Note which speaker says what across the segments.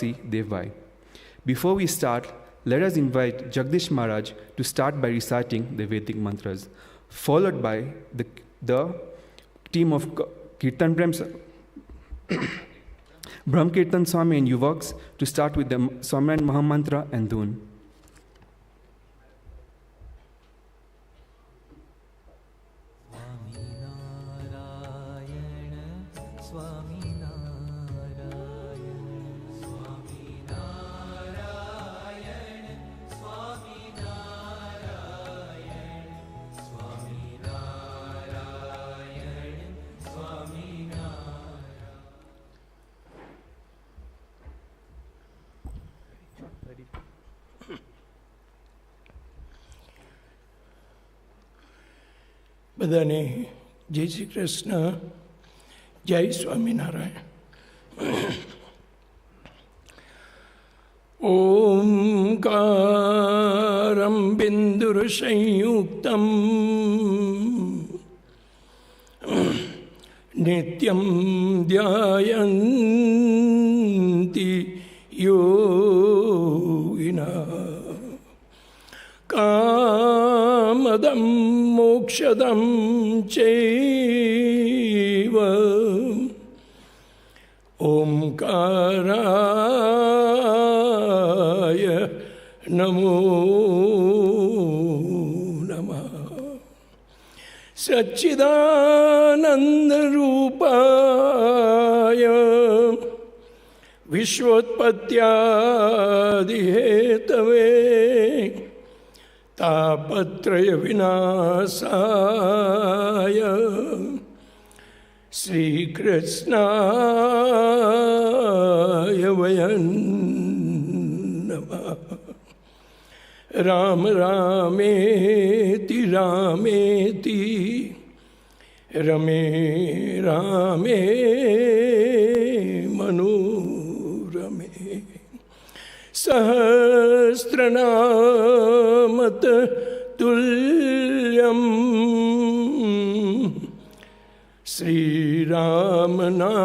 Speaker 1: Desai. Before we start, let us invite Jagdish Maharaj to start by reciting the Vedic mantras, followed by the team of Kirtan Brahm Kirtan Swami and Yuvaks to start with the Swami Mahamantra and Dhun.
Speaker 2: બધાને જય શ્રી કૃષ્ણ, જય સ્વામિનારાયણ. ઓમકારં બિંદુરસંયુક્તં નિત્યં ધ્યાયન્તિ યોગિનઃ કામદં મોક્ષદં ચૈવ ઓમકારાય નમો નમઃ. સચ્ચિદાનંદરૂપાય વિશ્વોત્પત્યાદિહેતવે તાપત્રય વિનાશાય શ્રીકૃષ્ણાય વયં નમઃ. રામ રામેતિ રામેતિ રમે રામે મનોરમે સહસ્રનામત તુલ્યમ શ્રીરામ નામ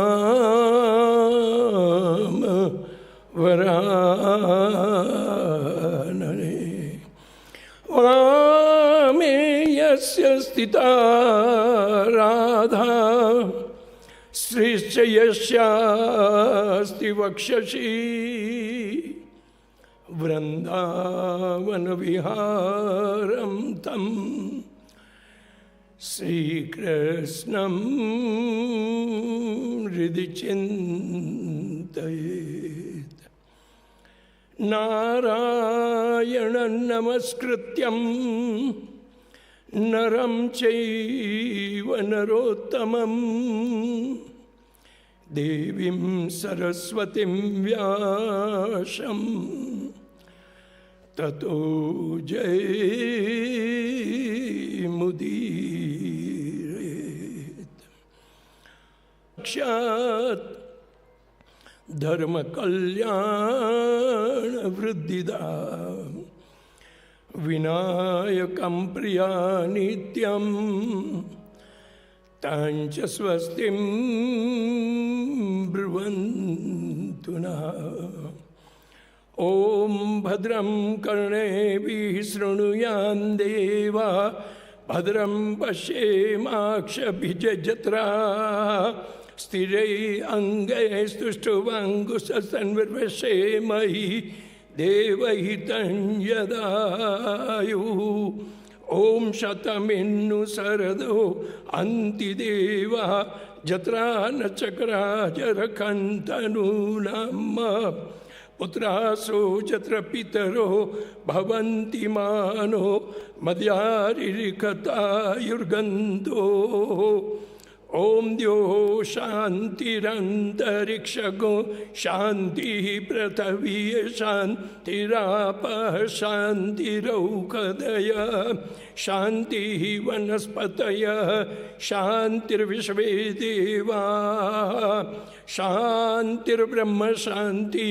Speaker 2: વરાનને. વામે યસ્ય સ્થિતા રાધા શ્રીશ્ચ યસ્યાસ્તિ વક્ષસી વૃંદાવન વિહારં તમ શ્રીકૃષ્ણં હૃદિ ચિંતયેત. નારાયણં નમસ્કૃત્યં નરં ચૈવ નરોત્તમં દેવીં સરસ્વતીં વ્યાસં તતો જયમુદીરયેત. સાક્ષાત ધર્મ કલ્યાણ વૃદ્ધિદા વિનાયકં પ્રિયા નિત્યં તાંચ સ્વસ્તિં બ્રુવન્તુ નઃ. ઓમ ભદ્રં કર્ણેભિઃ શૃણુયાન દેવા ભદ્રં પશ્યેમાક્ષભિજજત્રા સ્થિરૈરંગૈસ્તુષ્ટુવાંગુશસંવર્વશેમહિ દેવહિतं યદાયુः. ઓમ શતમિન્નુ સરદો અંતિદેવા જત્રા ન ચક્રાજરખંતનૂનામ પુત્રાસો જત્ર પિતરો ભવન્તિ માનો મદ્યારિરિકતાયુર્ગંધો. ઓમ દ્યો શાંતિરંતરિક્ષગો શાંતિ પૃથ્વીય શાંતિરાપ શાંતિરૌષધય શાંતિ વનસ્પતય શાંતિર્વિશ્વે દેવા શાંતિર્બ્રહ્મ શાંતિ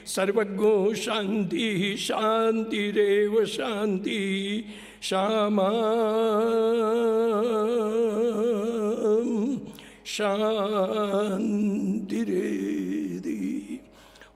Speaker 2: સર્વગો શાંતિ શાંતિરેવ શાંતિ. શામા શાંતિરેધિ.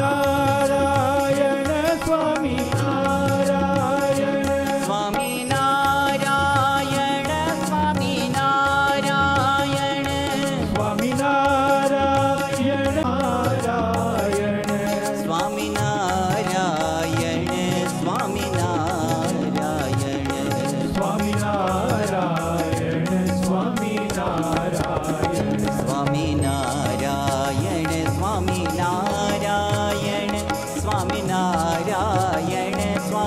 Speaker 3: નારાયણ સ્વામી નારાયણ
Speaker 4: સ્વામી નારાયણ સ્વામી નારાયણ
Speaker 3: સ્વામી નારાયણ નારાયણ
Speaker 4: સ્વામી નારાયણ સ્વામી નારાયણ
Speaker 3: સ્વામી નારાયણ સ્વામી નારાયણ
Speaker 4: સ્વામી નારાયણ સ્વામી નારાયણ સ્વામી નારાયણ સ્વામી નારાયણ
Speaker 3: સ્વામિનારાયણ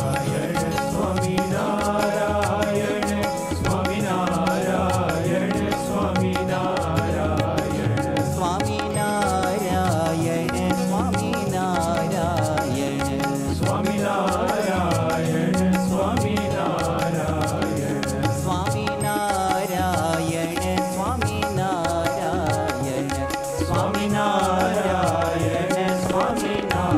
Speaker 3: સ્વામિનારાયણ સ્વામિનારાયણ સ્વામિનારાયણ
Speaker 4: સ્વામિનારાયણ સ્વામિનારાયણ
Speaker 3: સ્વામિનારાયણ સ્વામિનારાયણ
Speaker 4: સ્વામિનારાયણ સ્વામિનારાયણ
Speaker 3: સ્વામિનારાયણ સ્વામિનારાયણ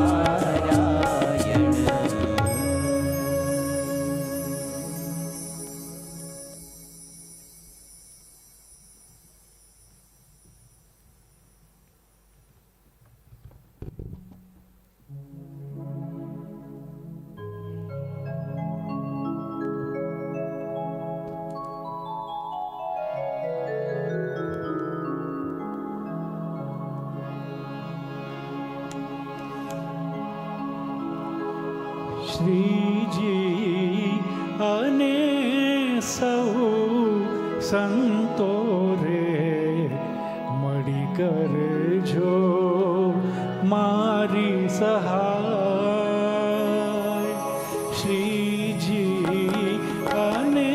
Speaker 3: શ્રીજી અને સૌ સંતો રે મળી કરજો મારી સહાય શ્રીજી અને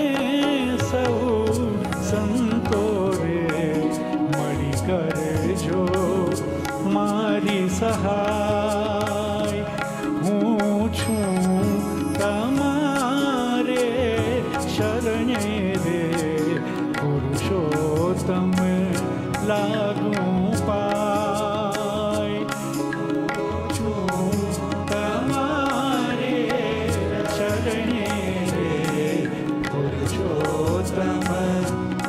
Speaker 3: સૌ સંતો રે મળી કરજો મારી સહાય હું છું તમારે શરણે રે પુરુષોત્તમ લાગુ પાય છું તમારે શરણે રે પુરુષોત્તમ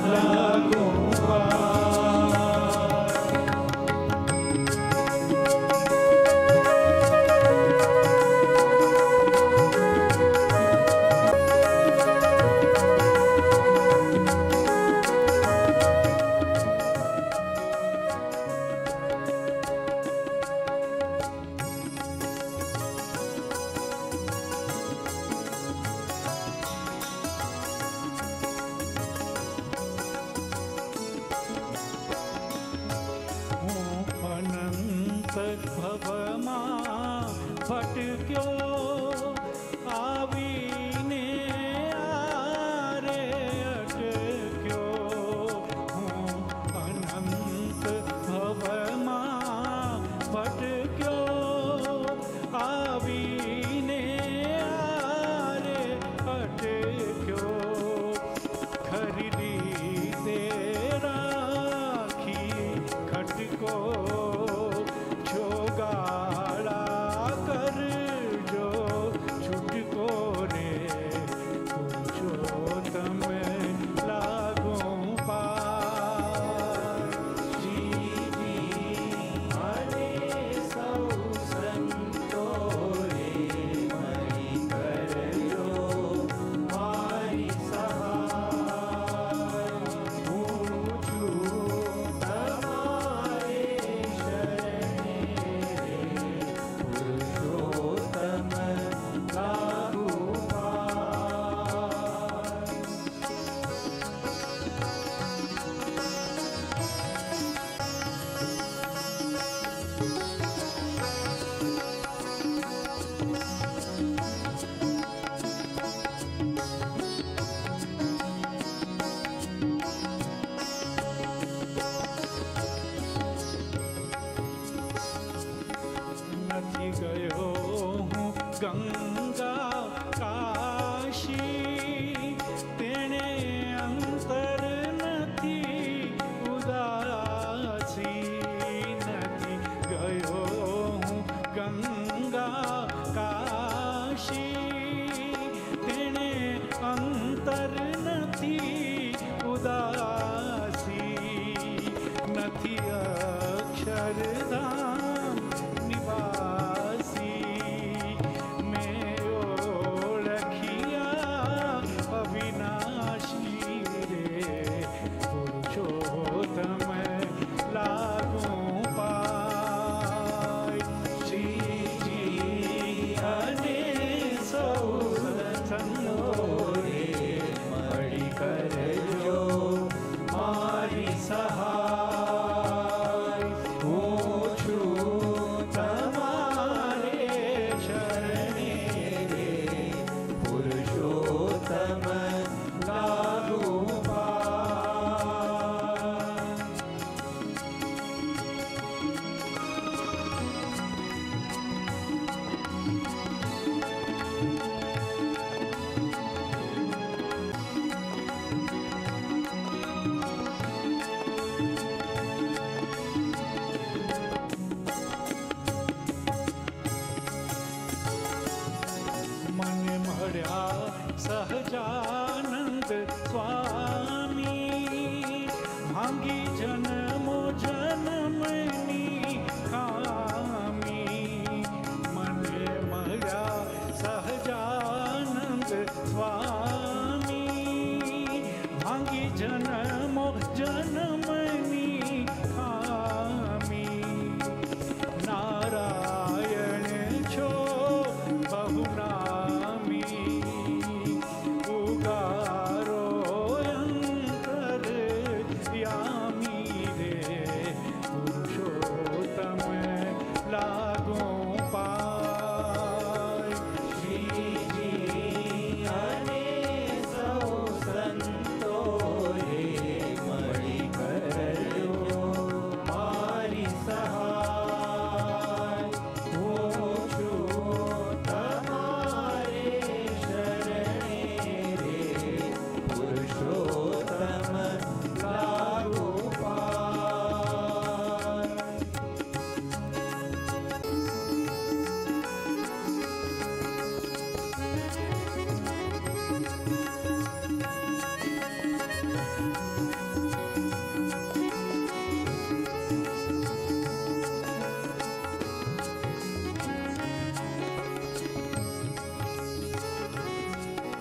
Speaker 3: લાગુ પાય ભવમાં ભટક્યો આવીને આરે અટક્યો હું અનંત ભવમાં ભટક્યો આવીને આરે અટક્યો ખરી રીતે રાખી ખટકો ગાળા કરજો છૂટકો રે પુરુષોત્તમ લાગો પાય શ્રીજી અને સૌ સંતો રે મળી કરજો મારી સહાય હું છું તમારે શરણે પુરુષોત્તમ લાગુ નથી ગયો હું ગંગા કાશી તેણે અંતર નથી ઉદાસી નથી ગયો હું ગંગા કાશી તેણે અંતર નથી ઉદાસી નથી અક્ષરધામ નિવાસી મેં ઓળખ્યા અવિનાશી રે પુરુષોત્તમ લાગું પાય શ્રીજી અને સૌ સંતો રે મળી કરજો મારી સહાય હું છું તમારે શરણે રે પુરુષોત્તમ લાગુ મને મળ્યા સહજાનંદ સ્વામી ભાંગી જન્મો જન્મની ખામી મને મળ્યા સહજાનંદ સ્વામી ભાંગી જન્મો જન્મની ખામી નારાયણ છો બહુનામી ઉગારો અંતર યામી રે પુરુષોત્તમ લાગો પાય શ્રીજી અને સૌ સંતો રે મળી કરજો મારી સહાય હું છું તમારે શરણે રે પુરુષોત્તમ લાગુ પાય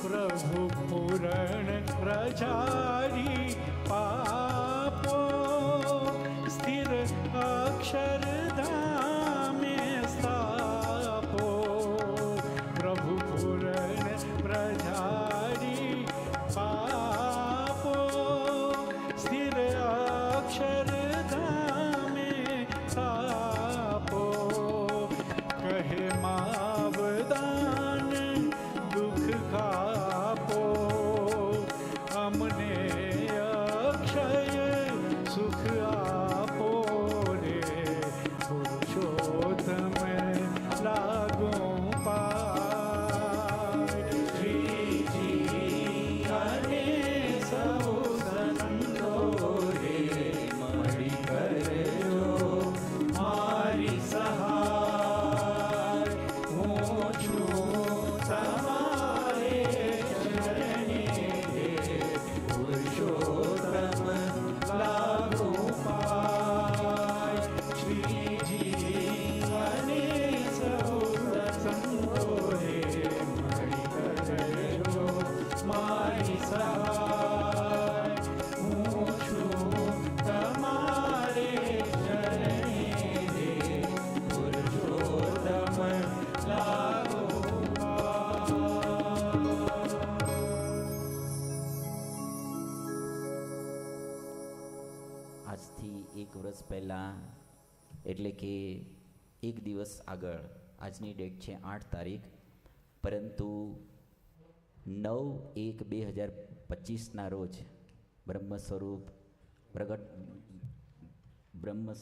Speaker 3: પ્રભુ પૂરણ પ્રજારી પાપો સ્થિર અક્ષરધામે સ્થાપો પ્રભુ પૂરણ પ્રજારી પાપો સ્થિર અક્ષરધામે સ્થાપો કહે માવદાન દુઃખ કાપો અમને અક્ષય સુખ આપો રે પુરુષોત્તમ લાગો પાય શ્રીજી અને સૌ સંતો રે મળી કરજો મારી સહાય હું છું તમારે શરણે રે પુરુષોત્તમ લાગુ પાય શ્રીજી અને સૌ સંતો રે મળી કરજો મારી સહાય હું છું તમારે શરણે રે પુરુષોત્તમ લાગુ
Speaker 5: આજથી એક વર્ષ પહેલાં એટલે કે એક દિવસ આગળ આજની ડેટ છે 8 તારીખ પરંતુ 9/1/2025ના રોજ બ્રહ્મ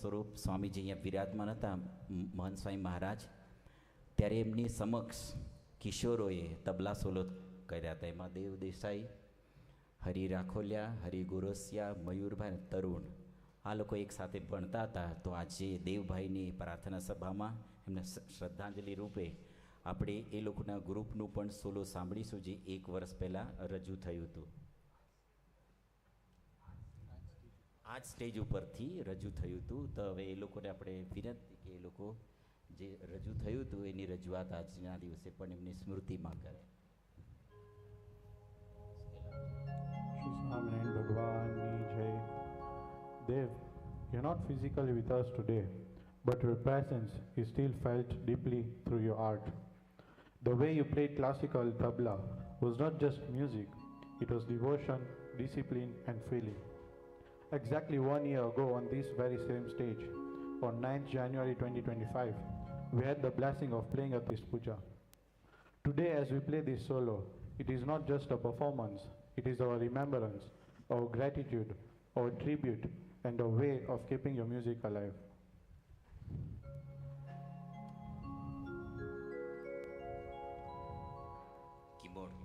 Speaker 5: સ્વરૂપ સ્વામીજી અહીંયા વિરાજમાન હતા મહંત સ્વામી મહારાજ ત્યારે એમની સમક્ષ કિશોરોએ તબલા સોલો કર્યા હતા. એમાં દેવ દેસાઈ, હરિ રાખોલિયા, હરિ ગોરસિયા, મયુરભાઈ અને તરુણ આ લોકો એક સાથે ભણતા હતા. તો આજે દેવભાઈની પ્રાર્થના સભામાં એમને શ્રદ્ધાંજલિ રૂપે આપણે એ લોકોના ગ્રુપનું પણ સોલો સાંભળીશું જે એક વર્ષ પહેલાં રજૂ થયું હતું. આ જ સ્ટેજ ઉપરથી રજૂ થયું હતું. તો હવે એ લોકોને આપણે વિનંતી કે એ લોકો જે રજૂ થયું હતું એની રજૂઆત આજના દિવસે પણ એમની સ્મૃતિમાં કરે.
Speaker 3: શ્રી સ્વામિનારાયણ ભગવાનની જય. Dev, you're not physically with us today, but your presence is still felt deeply through your art. The way you played classical tabla was not just music, it was devotion, discipline and feeling. Exactly 1 year ago on this very same stage, on 9th January 2025, we had the blessing of playing at this puja. Today as we play this solo, it is not just a performance, it is our remembrance, our gratitude, our tribute and a way of keeping your music alive.
Speaker 5: Keyboard.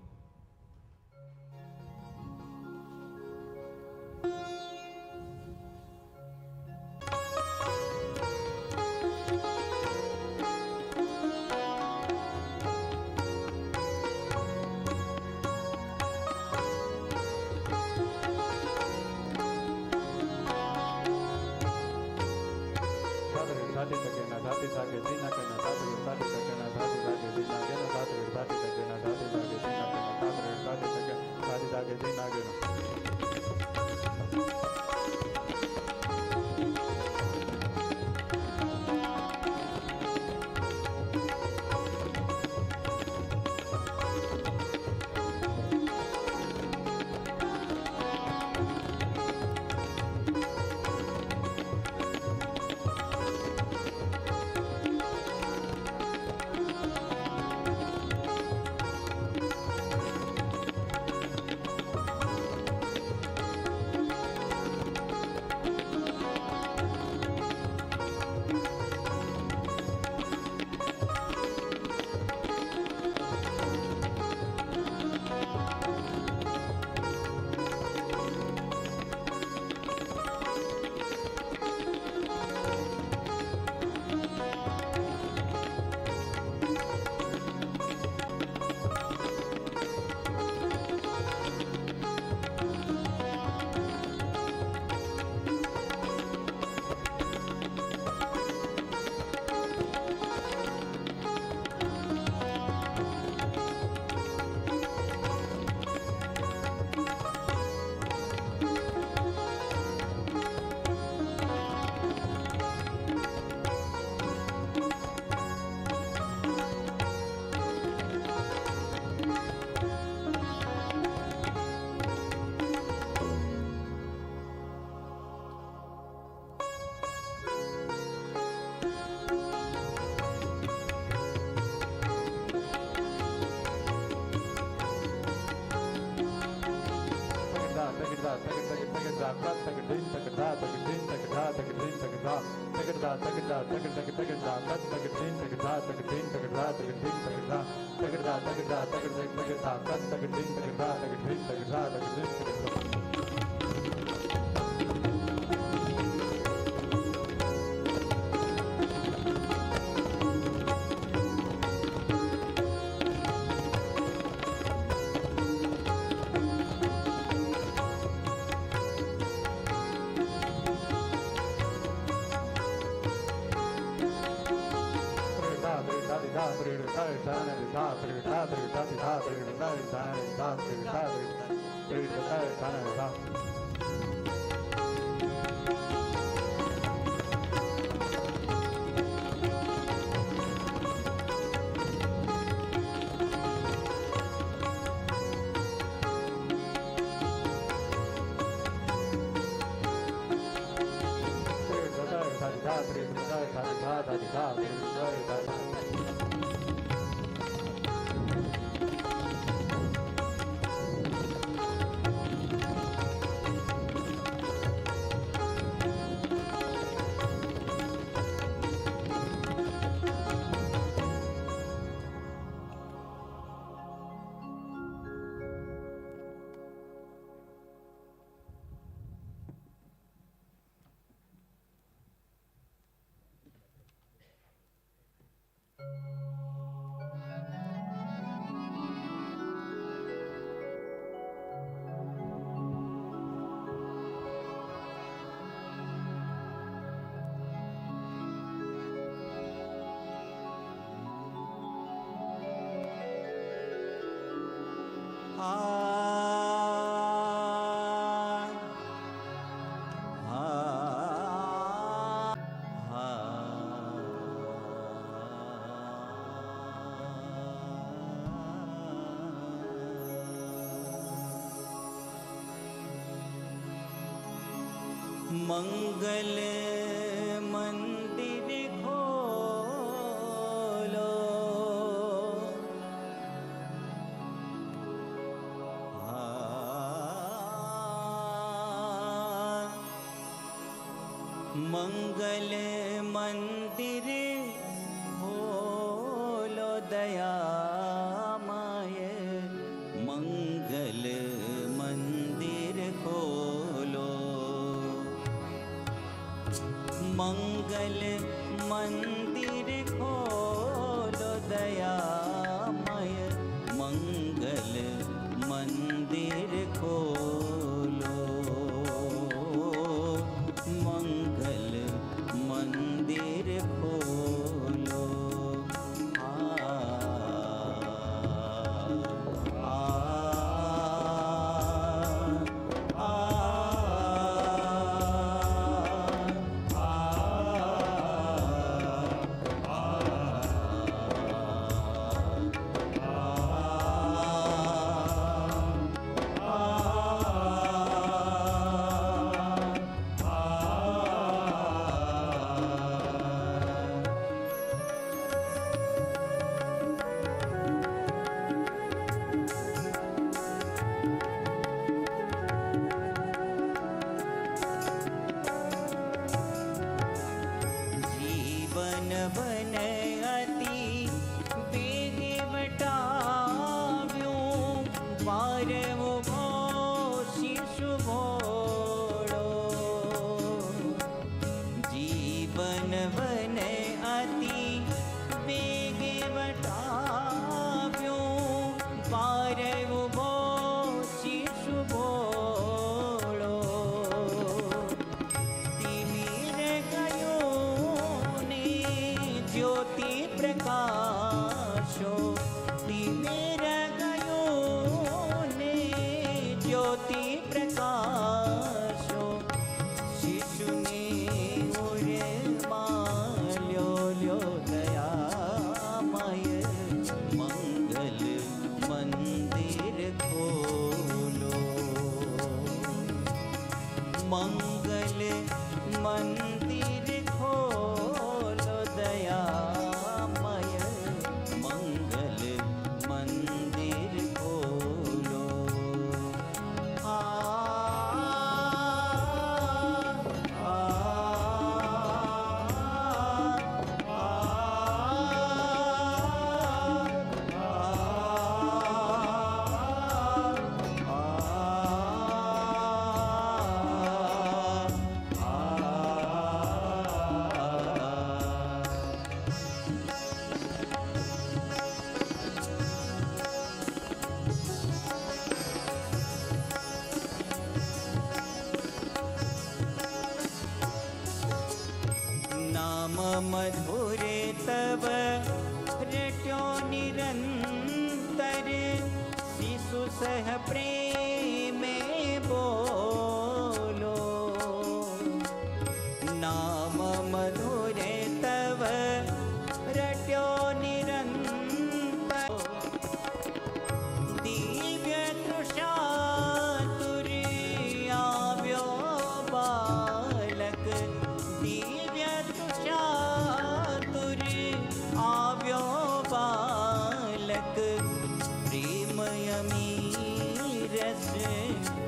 Speaker 4: मंगल मंदिर खोलो, मंगल मंदिर खोलो दयामय, मंगल मंदिर खोलो, मंगल मंदिर खोलो दयामय, मंगल मंदिर खोलो, मंगल मंदिर खोलो। मंगल मंदिर खोलो दयामय, मंगल मंदिर खोलो। मधुरे तब रट्यो निरंतर, शिशु सह प्रेम बोलो। नाम मधुरे तब रट्यो निरंतर, दिव्य तृषा तुरी आव्यो बालक, दिव्य तृषा तुरी आव्यो बालक, प्रेमयमी रस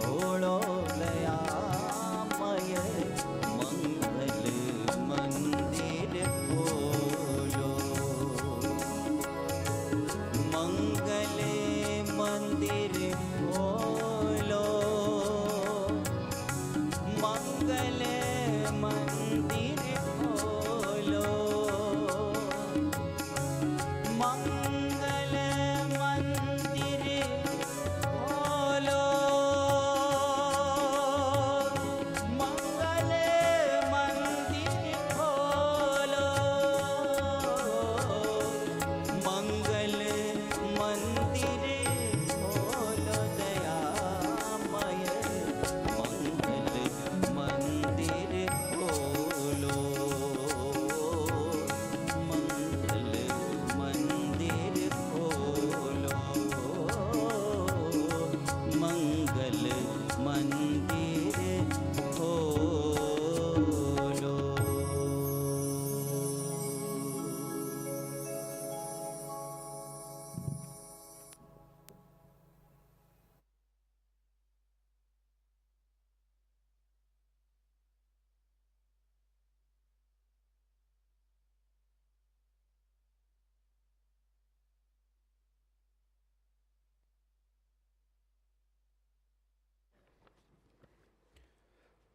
Speaker 4: घोड़ो दयामय, मंगल मंदिर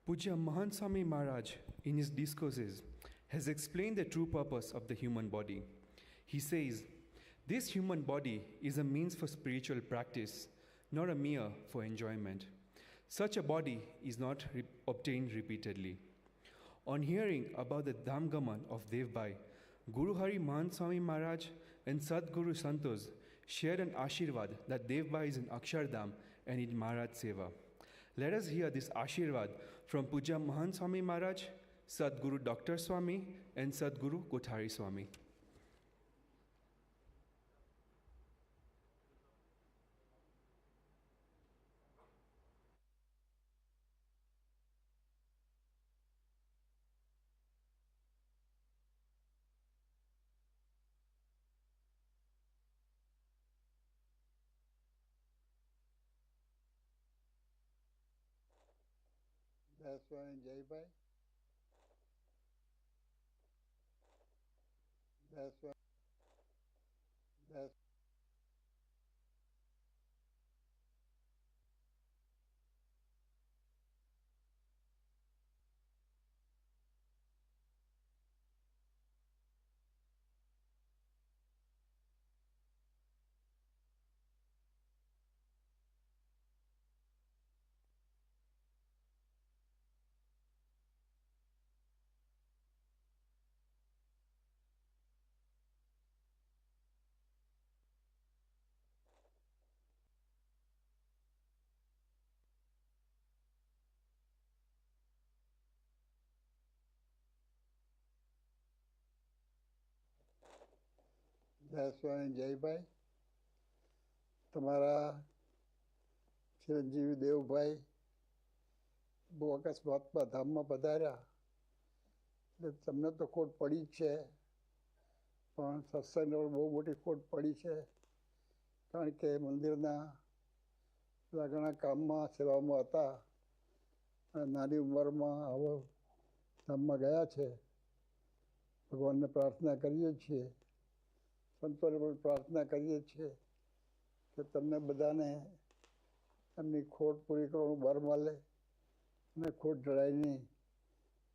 Speaker 1: Puja Mahan Swami Maharaj, in his discourses, has explained the true purpose of the human body. He says, this human body is a means for spiritual practice, not a mere for enjoyment. Such a body is not obtained repeatedly. On hearing about the Dhamgaman of Devbai, Guru Hari Mahan Swami Maharaj and Sadguru Santos shared an Ashirvad that Devbai is in Akshardham and in Maharaj Seva. Let us hear this Ashirvad from Puja Mahan Swami Maharaj, Sadguru Dr. Swami and Sadguru Kothari Swami.
Speaker 6: Desai Jaibai. Desai. Desai Jaibai. તમારા ચિરંજીવી દેવભાઈ બહુ અકસ્માતમાં ધામમાં પધાર્યા એટલે તમને તો ખોટ પડી જ છે, પણ સત્સંગની બહુ મોટી ખોટ પડી છે. કારણ કે મંદિરના બધા ઘણા કામમાં સેવામાં હતા અને નાની ઉંમરમાં હવે ધામમાં ગયા છે. ભગવાનને પ્રાર્થના કરીએ છીએ, સંતોને પણ પ્રાર્થના કરીએ છીએ કે તમને બધાને એમની ખોટ પૂરી કરવાનું બળ મળે અને ખોટ જણાય નહીં.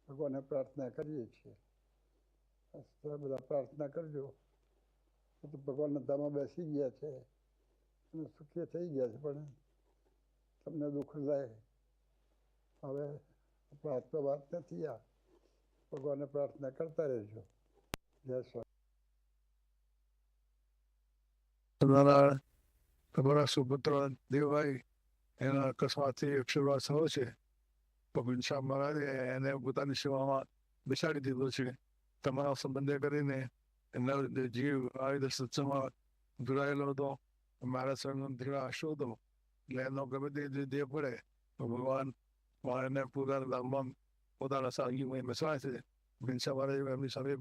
Speaker 6: ભગવાનને પ્રાર્થના કરીએ છીએ. બધા પ્રાર્થના કરજો. તો ભગવાનના ધામમાં બેસી ગયા છે અને સુખી થઈ ગયા છે, પણ તમને દુઃખ થાય. હવે આપણા હાથમાં વાત નથી. આ ભગવાનને પ્રાર્થના કરતા રહેજો. જય સ્વામી.
Speaker 7: તમારા સુપુત્ર દેવભાઈ એના અકસ્માતથી અક્ષરવાસ થયો છે. પગન શાહ મહારાજે એને પોતાની સેવામાં બેસાડી દીધો છે. તમારા સંબંધે કરીને એમનો જીવ આ રીતે સત્સંગમાં જોડાયેલો હતો. મારા સ્વયં ધીરા આશો હતો એટલે એનો ગમે તે દેહ પડે તો ભગવાન એને પોતાના ધામમાં પોતાના સાંગીમાં બેસાડે છે. બિનસા મહારાજે એમની સામે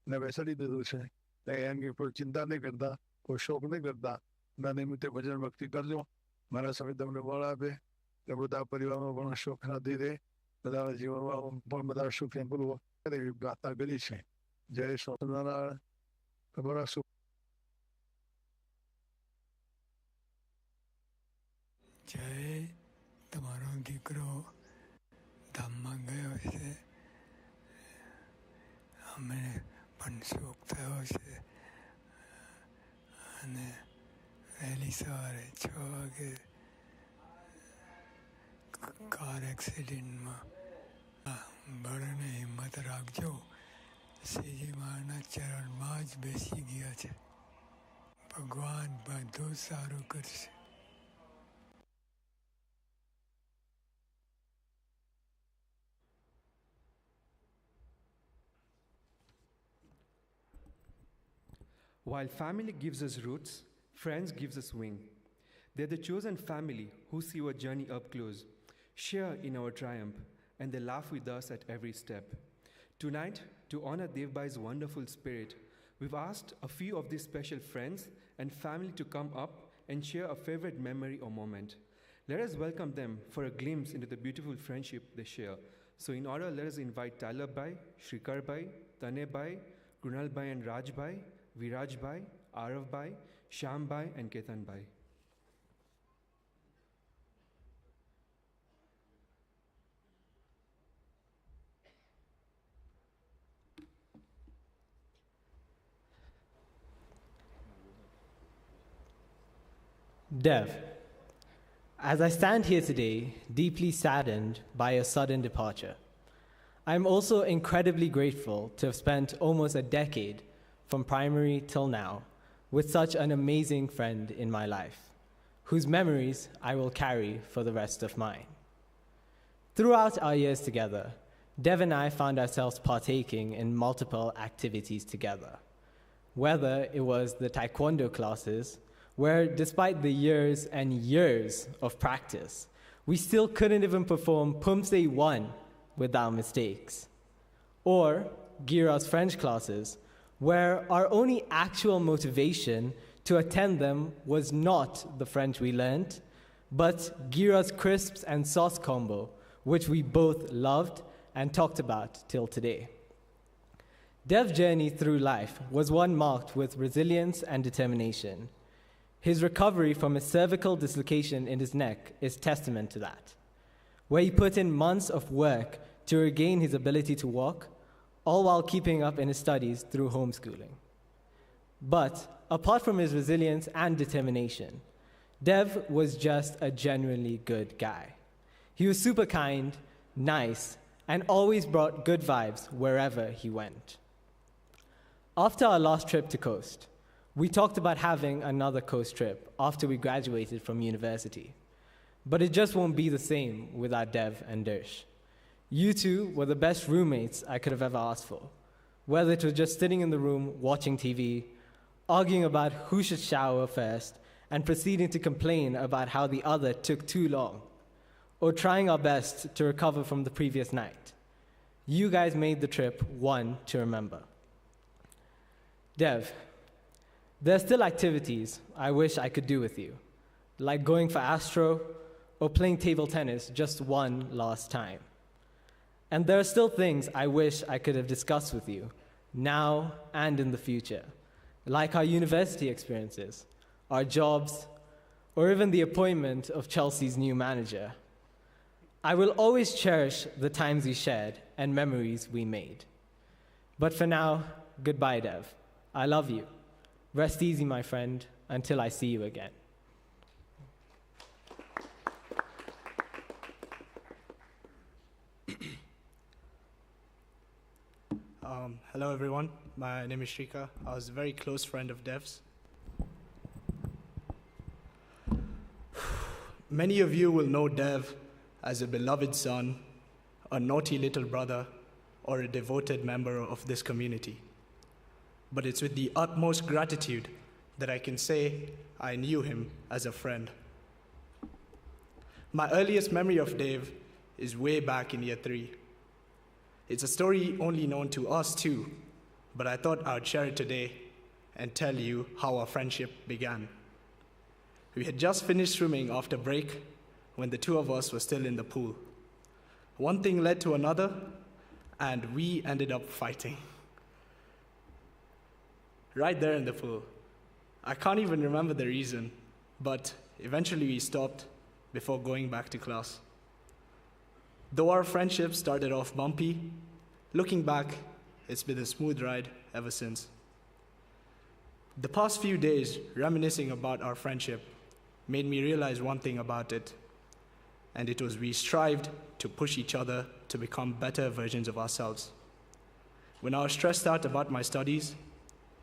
Speaker 7: ને બેસાડી દીધું છે. એની કોઈ ચિંતા નહીં કરતા, કોઈ શોક નહીં કરતા. ના નિમિત્તે ભજન ભક્તિ કરજો. મારા સ્વામી તમને બળ આપે કે બધા પરિવારમાં પણ સુખ શાંતિ રહે, બધાના જીવનમાં પણ બધા સુખ પૂર્વ એવી પ્રાર્થના કરી છે. જય સ્વામિનારાયણ. તમારા સુખ.
Speaker 8: જય. તમારો દીકરો ધામમાં ગયો છે, અમને પણ શોક થયો છે. અને વહેલી સવારે 6 વાગે કાર એક્સિડન્ટમાં બળને હિંમત રાખજો. શ્રીજી મહારાજના ચરણમાં જ બેસી ગયા છે. ભગવાન બધું સારું કરશે.
Speaker 1: While family gives us roots, friends gives us wing. They're the chosen family who see our journey up close, share in our triumph, and they laugh with us at every step. Tonight, to honor Devbai's wonderful spirit, we've asked a few of these special friends and family to come up and share a favorite memory or moment. Let us welcome them for a glimpse into the beautiful friendship they share. So in order, let us invite Tyler Bhai, Shrikar Bhai, Tane Bhai, Krunal Bhai and Raj Bhai, Viraj Bhai, Arav Bhai, Sham Bhai and Ketan Bhai.
Speaker 9: Dev, as I stand here today, deeply saddened by your sudden departure, I'm also incredibly grateful to have spent almost a decade, from primary till now, with such an amazing friend in my life, whose memories I will carry for the rest of mine. Throughout our years together, Dev and I found ourselves partaking in multiple activities together, whether it was the taekwondo classes, where despite the years and years of practice, we still couldn't even perform Pumse 1 without mistakes, or Gira's French classes, where our only actual motivation to attend them was not the French we learned, but Gira's crisps and sauce combo, which we both loved and talked about till today. Dev's journey through life was one marked with resilience and determination. His recovery from a cervical dislocation in his neck is testament to that, where he put in months of work to regain his ability to walk, all while keeping up in his studies through homeschooling. But apart from his resilience and determination, Dev was just a genuinely good guy. He was super kind, nice, and always brought good vibes wherever he went. After our last trip to Coast, we talked about having another Coast trip after we graduated from university. But it just won't be the same without Dev and Dersh. You two were the best roommates I could have ever asked for, whether it was just sitting in the room watching TV, arguing about who should shower first, and proceeding to complain about how the other took too long, or trying our best to recover from the previous night. You guys made the trip one to remember. Dev, there are still activities I wish I could do with you, like going for Astro or playing table tennis just one last time. And there are still things I wish I could have discussed with you, now and in the future, like our university experiences, our jobs, or even the appointment of Chelsea's new manager. I will always cherish the times we shared and memories we made. But for now, goodbye, Dev. I love you. Rest easy, my friend, until I see you again.
Speaker 10: Hello, everyone. My name is Shrika. I was a very close friend of Dev's. Many of you will know Dev as a beloved son, a naughty little brother, or a devoted member of this community. But it's with the utmost gratitude that I can say I knew him as a friend. My earliest memory of Dev is way back in year 3. It's a story only known to us two, but I thought I would share it today and tell you how our friendship began. We had just finished swimming after break when the two of us were still in the pool. One thing led to another, and we ended up fighting. Right there in the pool. I can't even remember the reason, but eventually we stopped before going back to class. Though our friendship started off bumpy, looking back, it's been a smooth ride ever since. The past few days, reminiscing about our friendship made me realize one thing about it, and it was we strived to push each other to become better versions of ourselves. When I was stressed out about my studies,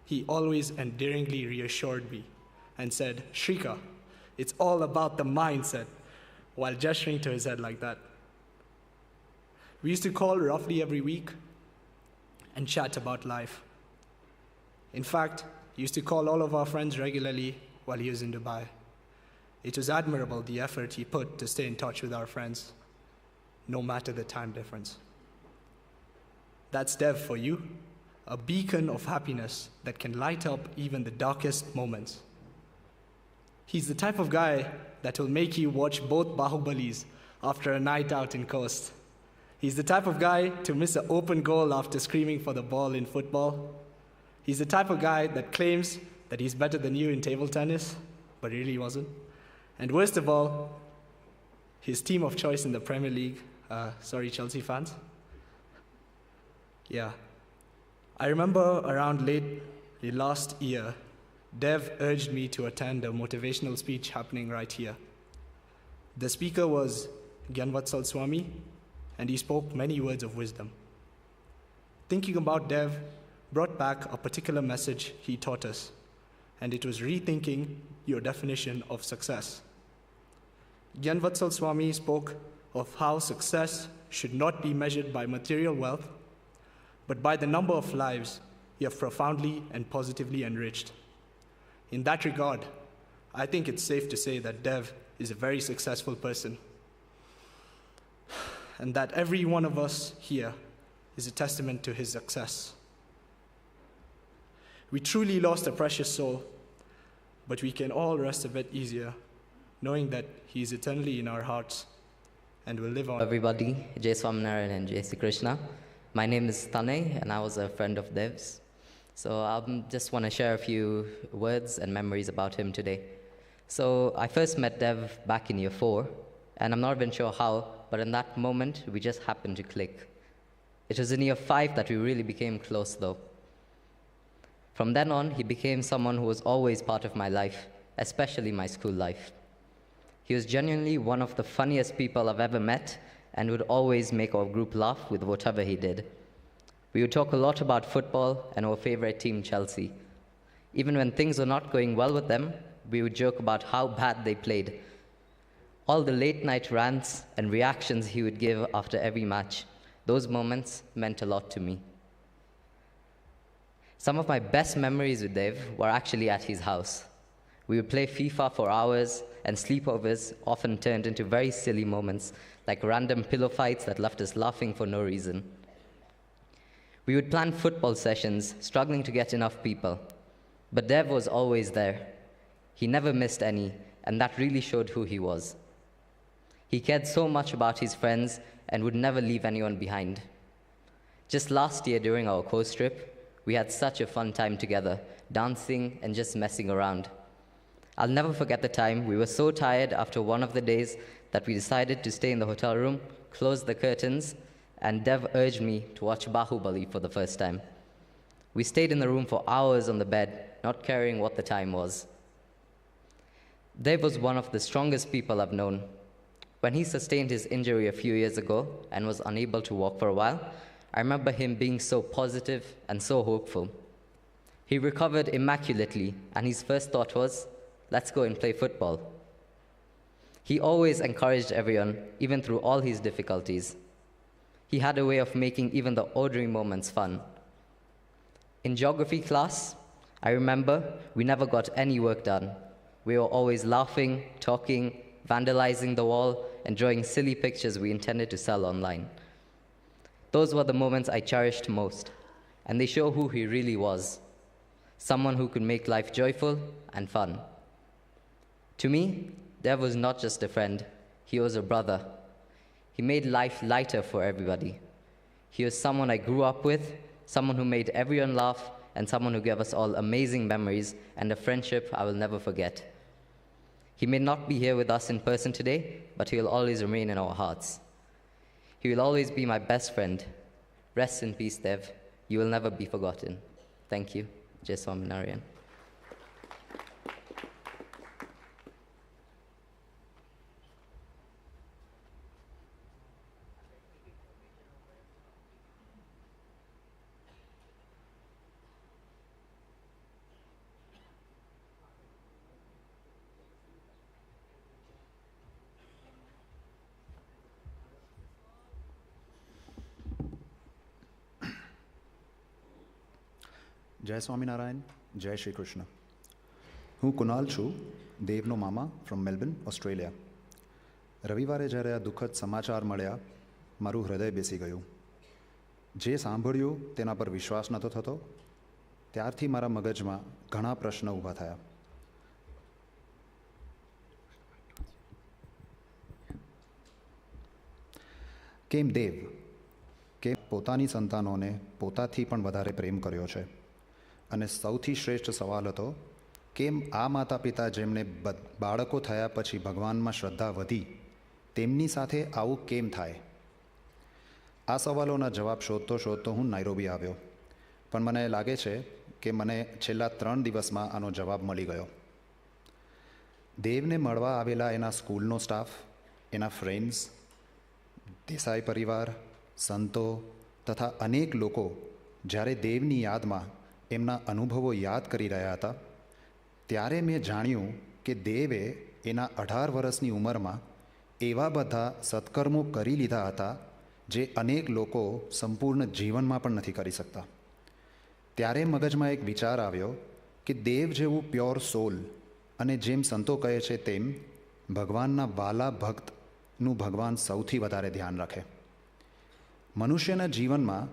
Speaker 10: he always endearingly reassured me and said, "Shrika, it's all about the mindset," while gesturing to his head like that. We used to call roughly every week and chat about life. In fact, he used to call all of our friends regularly while he was in Dubai. It was admirable the effort he put to stay in touch with our friends, no matter the time difference. That's Dev for you, a beacon of happiness that can light up even the darkest moments. He's the type of guy that will make you watch both Bahubalis after a night out in Coast. He's the type of guy to miss an open goal after screaming for the ball in football. He's the type of guy that claims that he's better than you in table tennis, but really wasn't. And worst of all, his team of choice in the Premier League. Sorry, Chelsea fans. Yeah. I remember around late last year, Dev urged me to attend a motivational speech happening right here. The speaker was Gyanvatsal Swami, and he spoke many words of wisdom. Thinking about Dev brought back a particular message he taught us, and it was rethinking your definition of success. Gyanvatsal Swami spoke of how success should not be measured by material wealth, but by the number of lives you have profoundly and positively enriched. In that regard, I think it's safe to say that Dev is a very successful person, and that every one of us here is a testament to his success. We truly lost a precious soul, but we can all rest a bit easier knowing that he is eternally in our hearts and will live on.
Speaker 11: Everybody, Jai Swaminarayan and Jai Sri Krishna. My name is Tanay, and I was a friend of Dev's. So I just want to share a few words and memories about him today. So I first met Dev back in year 4, and I'm not even sure how, but in that moment, we just happened to click. It was in year 5 that we really became close, though. From then on, he became someone who was always part of my life, especially my school life. He was genuinely one of the funniest people I've ever met and would always make our group laugh with whatever he did. We would talk a lot about football and our favorite team, Chelsea. Even when things were not going well with them, we would joke about how bad they played. All the late-night rants and reactions he would give after every match, those moments meant a lot to me. Some of my best memories with Dev were actually at his house. We would play FIFA for hours, and sleepovers often turned into very silly moments, like random pillow fights that left us laughing for no reason. We would plan football sessions, struggling to get enough people. But Dev was always there. He never missed any, and that really showed who he was. He cared so much about his friends and would never leave anyone behind. Just last year during our course trip, we had such a fun time together, dancing and just messing around. I'll never forget the time we were so tired after one of the days that we decided to stay in the hotel room, close the curtains, and Dev urged me to watch Bahubali for the first time. We stayed in the room for hours on the bed, not caring what the time was. Dev was one of the strongest people I've known. When he sustained his injury a few years ago and was unable to walk for a while, I remember him being so positive and so hopeful. He recovered immaculately, and his first thought was, let's go and play football. He always encouraged everyone, even through all his difficulties. He had a way of making even the ordinary moments fun. In geography class, I remember we never got any work done. We were always laughing, talking, vandalizing the wall, and drawing silly pictures we intended to sell online. Those were the moments I cherished most, and they show who he really was. Someone who could make life joyful and fun. To me, Dev was not just a friend, he was a brother. He made life lighter for everybody. He was someone I grew up with, someone who made everyone laugh, and someone who gave us all amazing memories and a friendship I will never forget. He may not be here with us in person today, but he will always remain in our hearts. He will always be my best friend. Rest in peace, Dev. You will never be forgotten. Thank you. Jai Swaminarayan.
Speaker 12: જય સ્વામિનારાયણ, જય શ્રી કૃષ્ણ. હું કુનાલ છું, દેવનો મામા from Melbourne, Australia. રવિવારે જ્યારે આ દુઃખદ સમાચાર મળ્યા, મારું હૃદય બેસી ગયું. જે સાંભળ્યું તેના પર વિશ્વાસ નહોતો થતો. ત્યારથી મારા મગજમાં ઘણા પ્રશ્નો ઊભા થયા. કેમ દેવ કે પોતાની સંતાનોને પોતાથી પણ વધારે પ્રેમ કર્યો છે? અને સૌથી શ્રેષ્ઠ સવાલ હતો, કેમ આ માતા પિતા જેમને બાળકો થયા પછી ભગવાનમાં શ્રદ્ધા વધી, તેમની સાથે આવું કેમ થાય? આ સવાલોના જવાબ શોધતો શોધતો હું નાઇરોબી આવ્યો. પણ મને લાગે છે કે મને છેલ્લા 3 દિવસમાં આનો જવાબ મળી ગયો. દેવને મળવા આવેલા એના સ્કૂલનો સ્ટાફ, એના ફ્રેન્ડ્સ, દેસાઈ પરિવાર, સંતો તથા અનેક લોકો જ્યારે દેવની યાદમાં એમના અનુભવો યાદ કરી રહ્યા હતા, ત્યારે મેં જાણ્યું કે દેવે એના 18 વર્ષની ઉંમરમાં એવા બધા સત્કર્મો કરી લીધા હતા જે અનેક લોકો સંપૂર્ણ જીવનમાં પણ નથી કરી શકતા. ત્યારે મગજમાં એક વિચાર આવ્યો કે દેવ જેવું પ્યોર સોલ અને જેમ સંતો કહે છે તેમ ભગવાનના વાલા ભક્તનું ભગવાન સૌથી વધારે ધ્યાન રાખે. મનુષ્યના જીવનમાં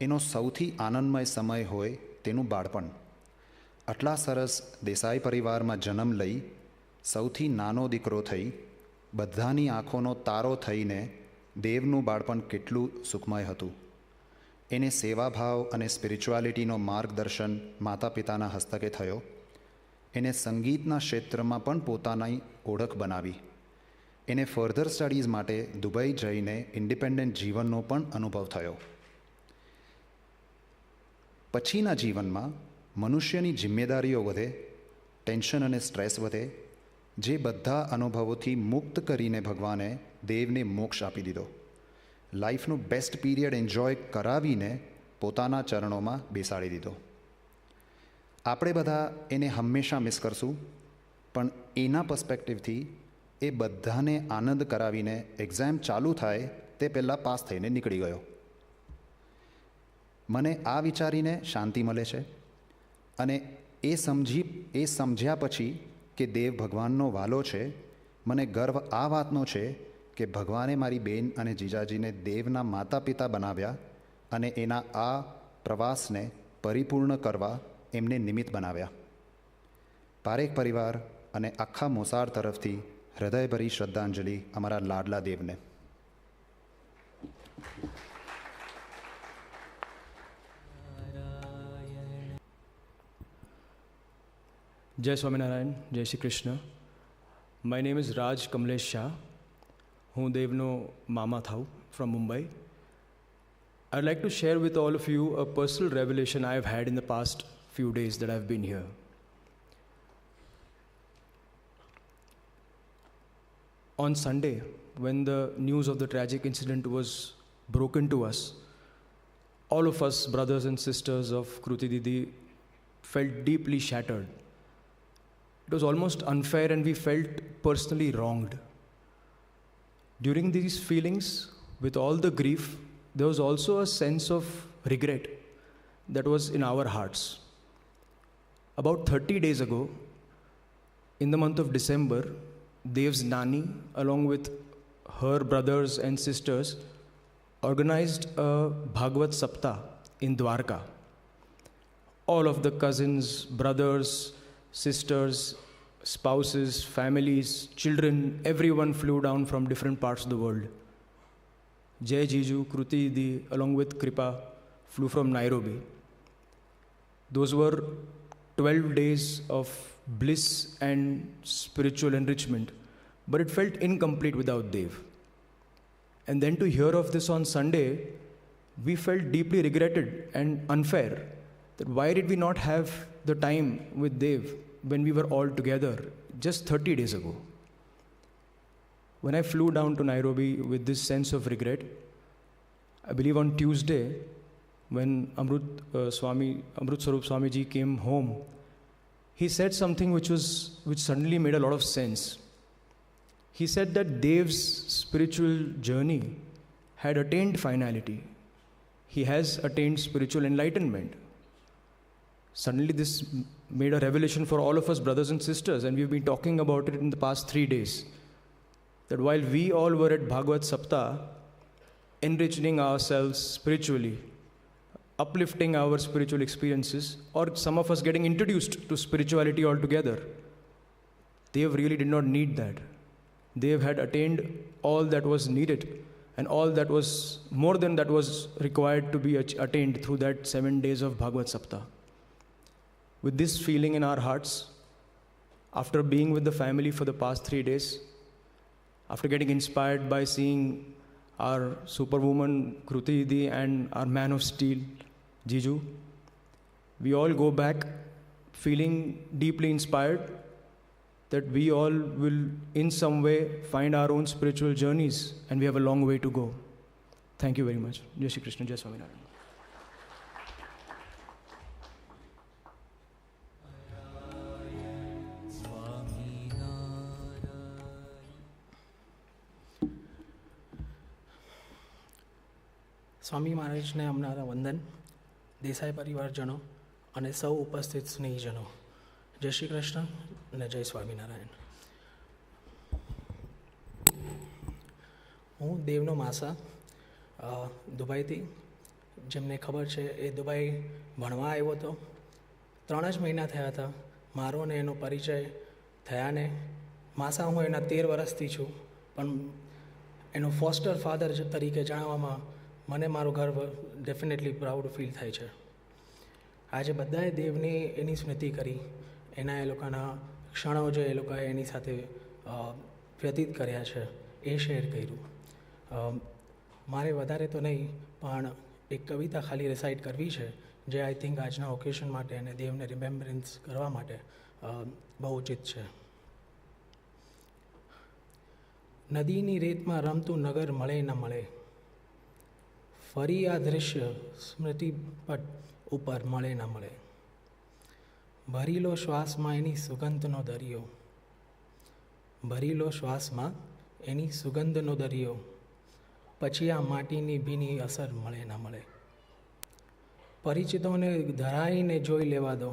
Speaker 12: એનો સૌથી આનંદમય સમય હોય તેનું બાળપણ. આટલા સરસ દેસાઈ પરિવારમાં જન્મ લઈ સૌથી નાનો દીકરો થઈ બધાની આંખોનો તારો થઈને દેવનું બાળપણ કેટલું સુખમય હતું. એને સેવાભાવ અને સ્પિરિચ્યુઆલિટીનો માર્ગદર્શન માતા પિતાના હસ્તકે થયો. એને સંગીતના ક્ષેત્રમાં પણ પોતાની ઓળખ બનાવી. એને ફર્ધર સ્ટડીઝ માટે દુબઈ જઈને ઇન્ડિપેન્ડન્ટ જીવનનો પણ અનુભવ થયો. પછીના જીવનમાં મનુષ્યની જિમ્મેદારીઓ વધે, ટેન્શન અને સ્ટ્રેસ વધે, જે બધા અનુભવોથી મુક્ત કરીને ભગવાને દેવને મોક્ષ આપી દીધો. લાઈફનો બેસ્ટ પીરિયડ એન્જોય કરાવીને પોતાના ચરણોમાં બેસાડી દીધો. આપણે બધા એને હંમેશા મિસ કરશું, પણ એના પર્સ્પેક્ટિવથી એ બધાને આનંદ કરાવીને એક્ઝામ ચાલુ થાય તે પહેલાં પાસ થઈને નીકળી ગયો. મને આ વિચારીને શાંતિ મળે છે અને એ સમજ્યા પછી કે દેવ ભગવાનનો વાલો છે, મને ગર્વ આ વાતનો છે કે ભગવાને મારી બેન અને જીજાજીને દેવના માતા પિતા બનાવ્યા અને એના આ પ્રવાસને પરિપૂર્ણ કરવા એમને નિમિત્ત બનાવ્યા. પારેખ પરિવાર અને આખા મોસાળ તરફથી હૃદયભરી શ્રદ્ધાંજલિ અમારા લાડલા દેવને.
Speaker 13: Jai Swaminarayan, Jai Shri Krishna. My name is Raj Kamlesh Shah. હું દેવનો મામા થાઉં from Mumbai. I'd like to share with all of you a personal revelation I've had in the past few days that I've been here. On Sunday, when the news of the tragic incident was broken to us, all of us, brothers and sisters of Kruti Didi, felt deeply shattered. It was almost unfair and we felt personally wronged. During these feelings, with all the grief, there was also a sense of regret that was in our hearts. About 30 days ago, in the month of December, Dev's Nani, along with her brothers and sisters, organized a Bhagavad Sapta in Dwarka. All of the cousins, brothers, sisters, spouses, families, children, everyone flew down from different parts of the world. Jai Jiju, Kruti Didi, along with Kripa, flew from Nairobi. Those were 12 days of bliss and spiritual enrichment, but it felt incomplete without Dev. And then to hear of this on Sunday, we felt deeply regretted and unfair that why did we not have the time with Dev when we were all together just 30 days ago. When I flew down to Nairobi with this sense of regret, I believe on Tuesday, when Amrut Swarup Swamiji came home, he said something which suddenly made a lot of sense. He said that Dev's spiritual journey had attained finality. He has attained spiritual enlightenment. Suddenly this made a revelation for all of us brothers and sisters, and we've been talking about it in the past 3 days. That while we all were at Bhagavad Sapta, enriching ourselves spiritually, uplifting our spiritual experiences, or some of us getting introduced to spirituality altogether, Dev really did not need that. Dev had attained all that was needed, and all that was more than that was required to be attained through that 7 days of Bhagavad Sapta. With this feeling in our hearts, after being with the family for the past 3 days, after getting inspired by seeing our superwoman Kruti Didi and our man of steel, Jiju, we all go back feeling deeply inspired that we all will in some way find our own spiritual journeys, and we have a long way to go. Thank you very much. Jai Shri Krishna, Jai Swaminarayan.
Speaker 14: સ્વામી મહારાજને અમારા વંદન, દેસાઈ પરિવારજનો અને સૌ ઉપસ્થિત સ્નેહીજનો. જય શ્રી કૃષ્ણ અને જય સ્વામિનારાયણ. હું દેવનો માસા દુબઈથી, જેમને ખબર છે એ દુબઈ ભણવા આવ્યો હતો. 3 જ મહિના થયા હતા મારો ને એનો પરિચય થયાને. માસા હું એના 13 વર્ષથી છું, પણ એનો ફોસ્ટર ફાધર તરીકે જણાવવામાં મને મારું ગર્વ ડેફિનેટલી પ્રાઉડ ફીલ થાય છે. આજે બધાએ દેવની એની સ્મૃતિ કરી, એના એ લોકોના ક્ષણો જે એ લોકોએ એની સાથે વ્યતીત કર્યા છે એ શેર કર્યું. મારે વધારે તો નહીં, પણ એક કવિતા ખાલી રિસાઇટ કરવી છે જે આઈ થિંક આજના ઓકેશન માટે અને દેવને રિમેમ્બરન્સ કરવા માટે બહુ ઉચિત છે. નદીની રેતમાં રમતું નગર મળે ન મળે, ફરી આ દૃશ્ય સ્મૃતિપટ ઉપર મળે ન મળે. ભરીલો શ્વાસમાં એની સુગંધનો દરિયો, ભરીલો શ્વાસમાં એની સુગંધનો દરિયો, પછી આ માટીની ભીની અસર મળે ન મળે. પરિચિતોને ધરાઈને જોઈ લેવા દો,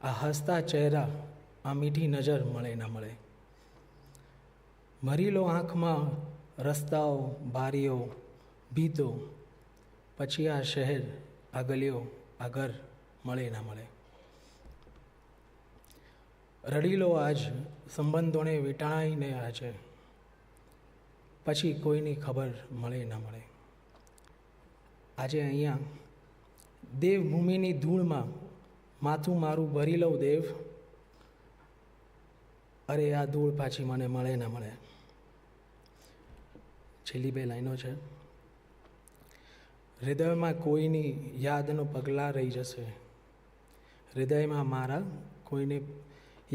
Speaker 14: આ હસતા ચહેરા, આ મીઠી નજર મળે ન મળે. ભરીલો આંખમાં રસ્તાઓ, બારીઓ, ભીતો, પછી આ શહેર, આ ગલીઓ, આ ઘર મળે ના મળે. રડીલો આજ સંબંધોને વીંટાળીને આજે, પછી કોઈની ખબર મળે ના મળે. આજે અહીંયા દેવભૂમિની ધૂળમાં માથું મારું ભરી લઉં દેવ, અરે આ ધૂળ પાછી મને મળે ના મળે. છેલ્લી 2 લાઈનો છે. હૃદયમાં કોઈની યાદનો પગલાં રહી જશે, હૃદયમાં મારા કોઈને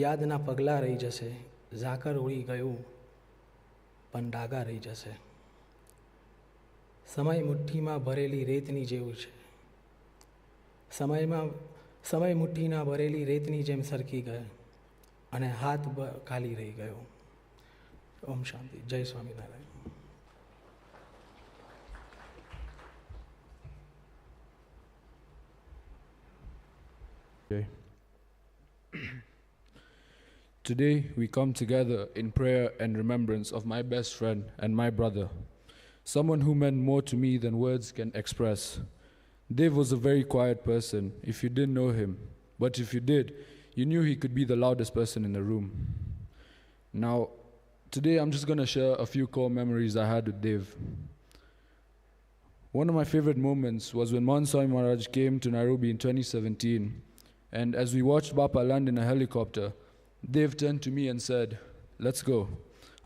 Speaker 14: યાદના પગલાં રહી જશે. ઝાકર ઉડી ગયું પણ ડાઘા રહી જશે. સમય મુઠ્ઠીમાં ભરેલી રેતની જેવું છે, સમય મુઠ્ઠીના ભરેલી રેતની જેમ સરકી ગયો અને હાથ ખાલી રહી ગયો. ઓમ શાંતિ. જય Swaminarayan.
Speaker 15: Okay. Today we come together in prayer and remembrance of my best friend and my brother, someone who meant more to me than words can express. Dave was a very quiet person if you didn't know him, but if you did, you knew he could be the loudest person in the room. Now, today I'm just going to share a few core memories I had with Dave. One of my favorite moments was when Swami Maharaj came to Nairobi in 2017. And as we watched Bappa land in a helicopter, Dev turned to me and said, "Let's go."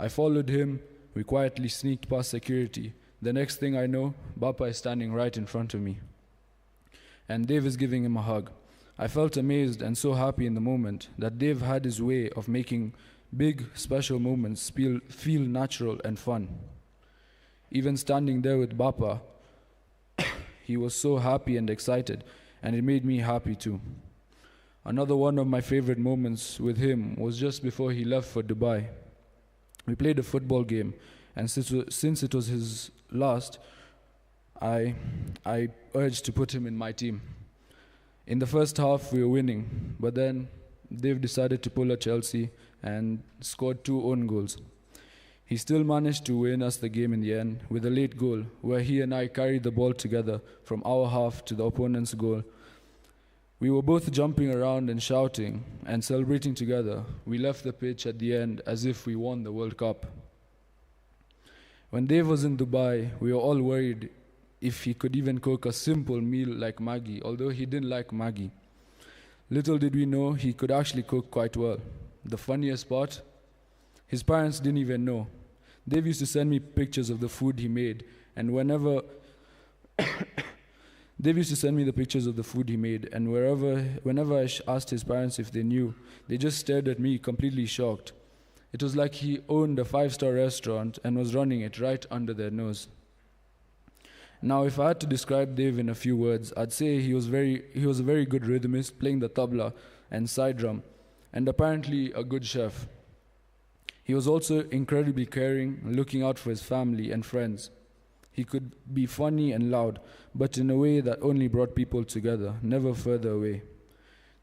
Speaker 15: I followed him. We quietly sneaked past security. The next thing I know, Bappa is standing right in front of me. And Dev is giving him a hug. I felt amazed and so happy in the moment that Dev had his way of making big, special moments feel natural and fun. Even standing there with Bappa, he was so happy and excited, and it made me happy too. Another one of my favorite moments with him was just before he left for Dubai. We played a football game, and since it was his last, I urged to put him in my team. In the first half, we were winning, but then Dave decided to pull a Chelsea and scored 2 own goals. He still managed to win us the game in the end with a late goal, where he and I carried the ball together from our half to the opponent's goal. We were both jumping around and shouting and celebrating together. We left the pitch at the end as if we won the World Cup. When Dave was in Dubai, we were all worried if he could even cook a simple meal like Maggi, although he didn't like Maggi. Little did we know he could actually cook quite well. The funniest part, his parents didn't even know. Dave used to send me pictures of the food he made, and whenever Dave used to send me the pictures of the food he made, and whenever I asked his parents if they knew, they just stared at me, completely shocked. It was like he owned a 5-star restaurant and was running it right under their nose. Now, if I had to describe Dave in a few words, I'd say he was a very good rhythmist, playing the tabla and side drum, and apparently a good chef. He was also incredibly caring, looking out for his family and friends. He could be funny and loud, but in a way that only brought people together, never further away.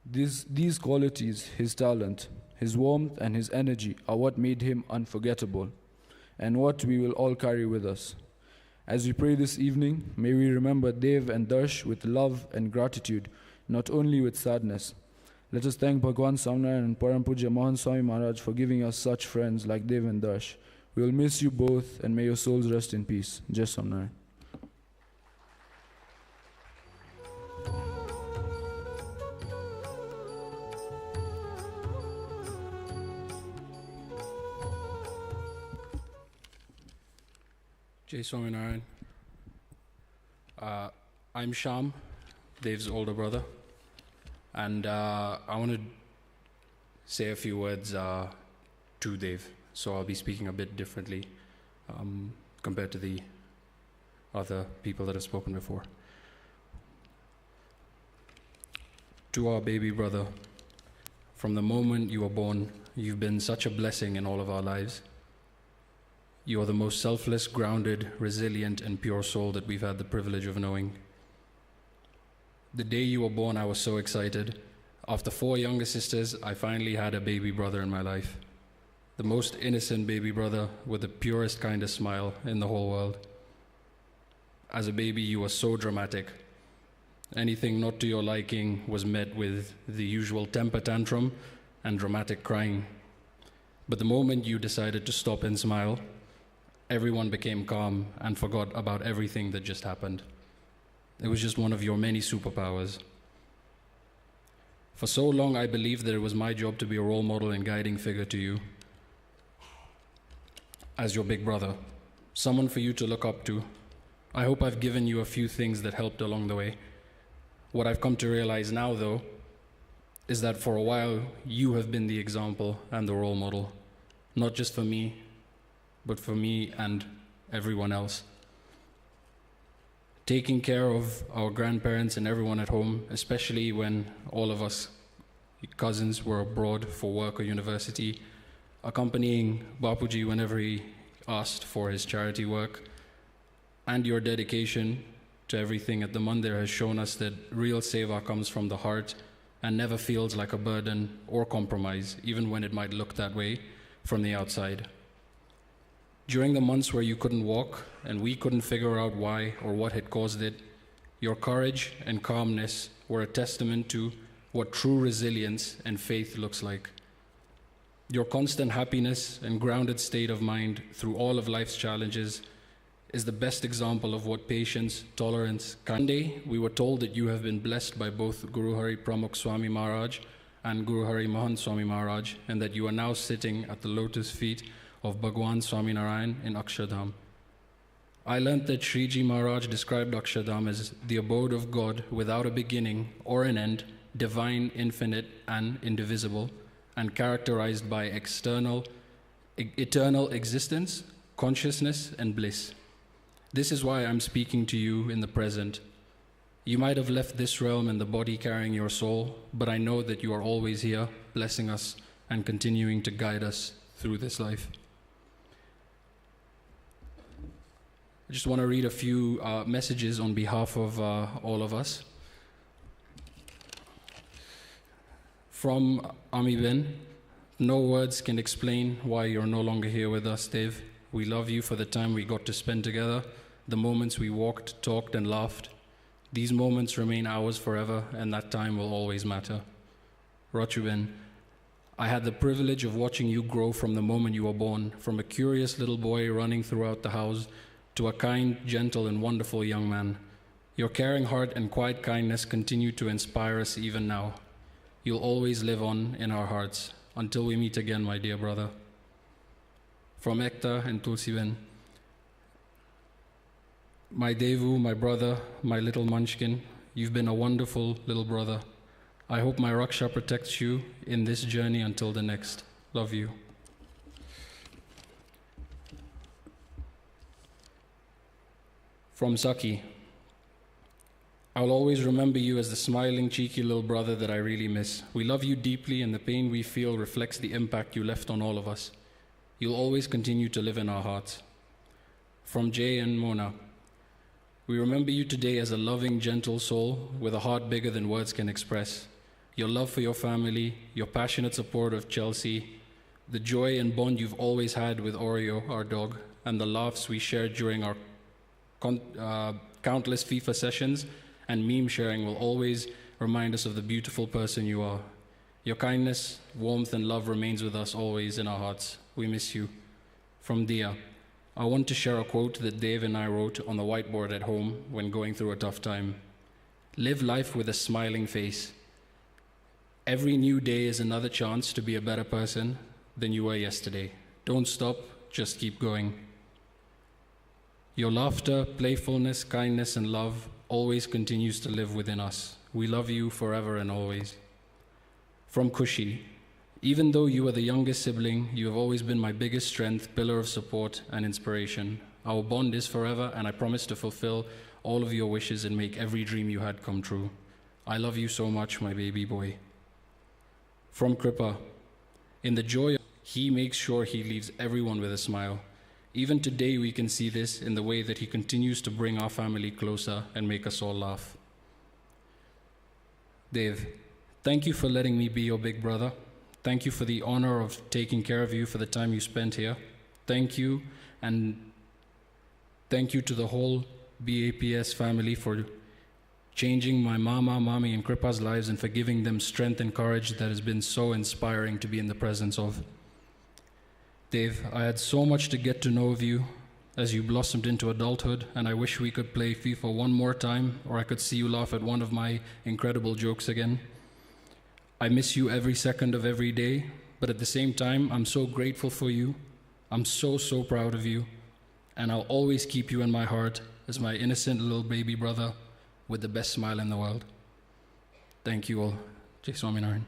Speaker 15: These qualities, his talent, his warmth, and his energy are what made him unforgettable, and what we will all carry with us. As we pray this evening, may we remember Dev and Darsh with love and gratitude, not only with sadness. Let us thank Bhagwan Samnaran and Param Puja Mohan Swami Maharaj for giving us such friends like Dev and Darsh. We will miss you both, and may your souls rest in peace. Jai Samnaran.
Speaker 16: Jai Swaminarayan. I'm Sham, Dev's older brother, and I want to say a few words to Dev. So I'll be speaking a bit differently compared to the other people that have spoken before. To our baby brother, from the moment you were born, you've been such a blessing in all of our lives. You are the most selfless, grounded, resilient, and pure soul that we've had the privilege of knowing. The day you were born, I was so excited. After 4 younger sisters, I finally had a baby brother in my life. The most innocent baby brother with the purest, kindest smile in the whole world. As a baby, you were so dramatic. Anything not to your liking was met with the usual temper tantrum and dramatic crying. But the moment you decided to stop and smile, everyone became calm and forgot about everything that just happened. It was just one of your many superpowers. For so long, I believed that it was my job to be a role model and guiding figure to you. As your big brother, someone for you to look up to. I hope I've given you a few things that helped along the way. What I've come to realize now, though, is that for a while, you have been the example and the role model, not just for me, but for me and everyone else. Taking care of our grandparents and everyone at home, especially when all of us cousins were abroad for work or university, accompanying Bapuji whenever he asked for his charity work, and your dedication to everything at the Mandir has shown us that real seva comes from the heart and never feels like a burden or compromise, even when it might look that way from the outside. During the months where you couldn't walk and we couldn't figure out why or what had caused it, your courage and calmness were a testament to what true resilience and faith looks like. Your constant happiness and grounded state of mind through all of life's challenges is the best example of what patience, tolerance can. One day, we were told that you have been blessed by both Guru Hari Pramukh Swami Maharaj and Guru Hari Mahan Swami Maharaj, and that you are now sitting at the lotus feet of Bhagwan Swaminarayan in Akshardham. I learnt that Sriji Maharaj described Akshardham as the abode of God without a beginning or an end, divine, infinite, and indivisible, and characterized by eternal existence, consciousness, and bliss. This is why I'm speaking to you in the present. You might have left this realm in the body carrying your soul, but I know that you are always here, blessing us and continuing to guide us through this life. I just want to read a few messages on behalf of all of us. From Ami Ben, no words can explain why you're no longer here with us, Dev. We love you for the time we got to spend together, the moments we walked, talked, and laughed. These moments remain ours forever, and that time will always matter. Rachu Ben, I had the privilege of watching you grow from the moment you were born, from a curious little boy running throughout the house to a kind, gentle, and wonderful young man. Your caring heart and quiet kindness continue to inspire us even now. You'll always live on in our hearts until we meet again, my dear brother. From Ekta and Tulsiben, My Devu, my brother, my little munchkin, you've been a wonderful little brother. I hope my Raksha protects you in this journey until the next. Love you. From Saki, I'll always remember you as the smiling, cheeky little brother that I really miss. We love you deeply, and the pain we feel reflects the impact you left on all of us. You'll always continue to live in our hearts. From Jay and Mona, we remember you today as a loving, gentle soul with a heart bigger than words can express. Your love for your family, your passionate support of Chelsea, the joy and bond you've always had with Oreo, our dog, and the laughs we shared during our countless FIFA sessions and meme sharing will always remind us of the beautiful person you are. Your kindness, warmth, and love remains with us always in our hearts. We miss you. From Dia, I want to share a quote that Dave and I wrote on the whiteboard at home when going through a tough time. Live life with a smiling face. Every new day is another chance to be a better person than you were yesterday. Don't stop, just keep going. Your laughter, playfulness, kindness, and love always continues to live within us. We love you forever and always. From Kushi, even though you are the youngest sibling, you have always been my biggest strength, pillar of support, and inspiration. Our bond is forever, and I promise to fulfill all of your wishes and make every dream you had come true. I love you so much, my baby boy. From Kripa, in the joy, he makes sure he leaves everyone with a smile. Even today, we can see this in the way that he continues to bring our family closer and make us all laugh. Dave, thank you for letting me be your big brother. Thank you for the honor of taking care of you for the time you spent here. Thank you, and thank you to the whole BAPS family for changing my mama, mommy, and Kripa's lives and for giving them strength and courage that has been so inspiring to be in the presence of. Dave, I had so much to get to know of you as you blossomed into adulthood, and I wish we could play FIFA one more time, or I could see you laugh at one of my incredible jokes again. I miss you every second of every day, but at the same time, I'm so grateful for you. I'm so, so proud of you, and I'll always keep you in my heart as my innocent little baby brother with the best smile in the world. Thank you all. Jai Swaminarayan.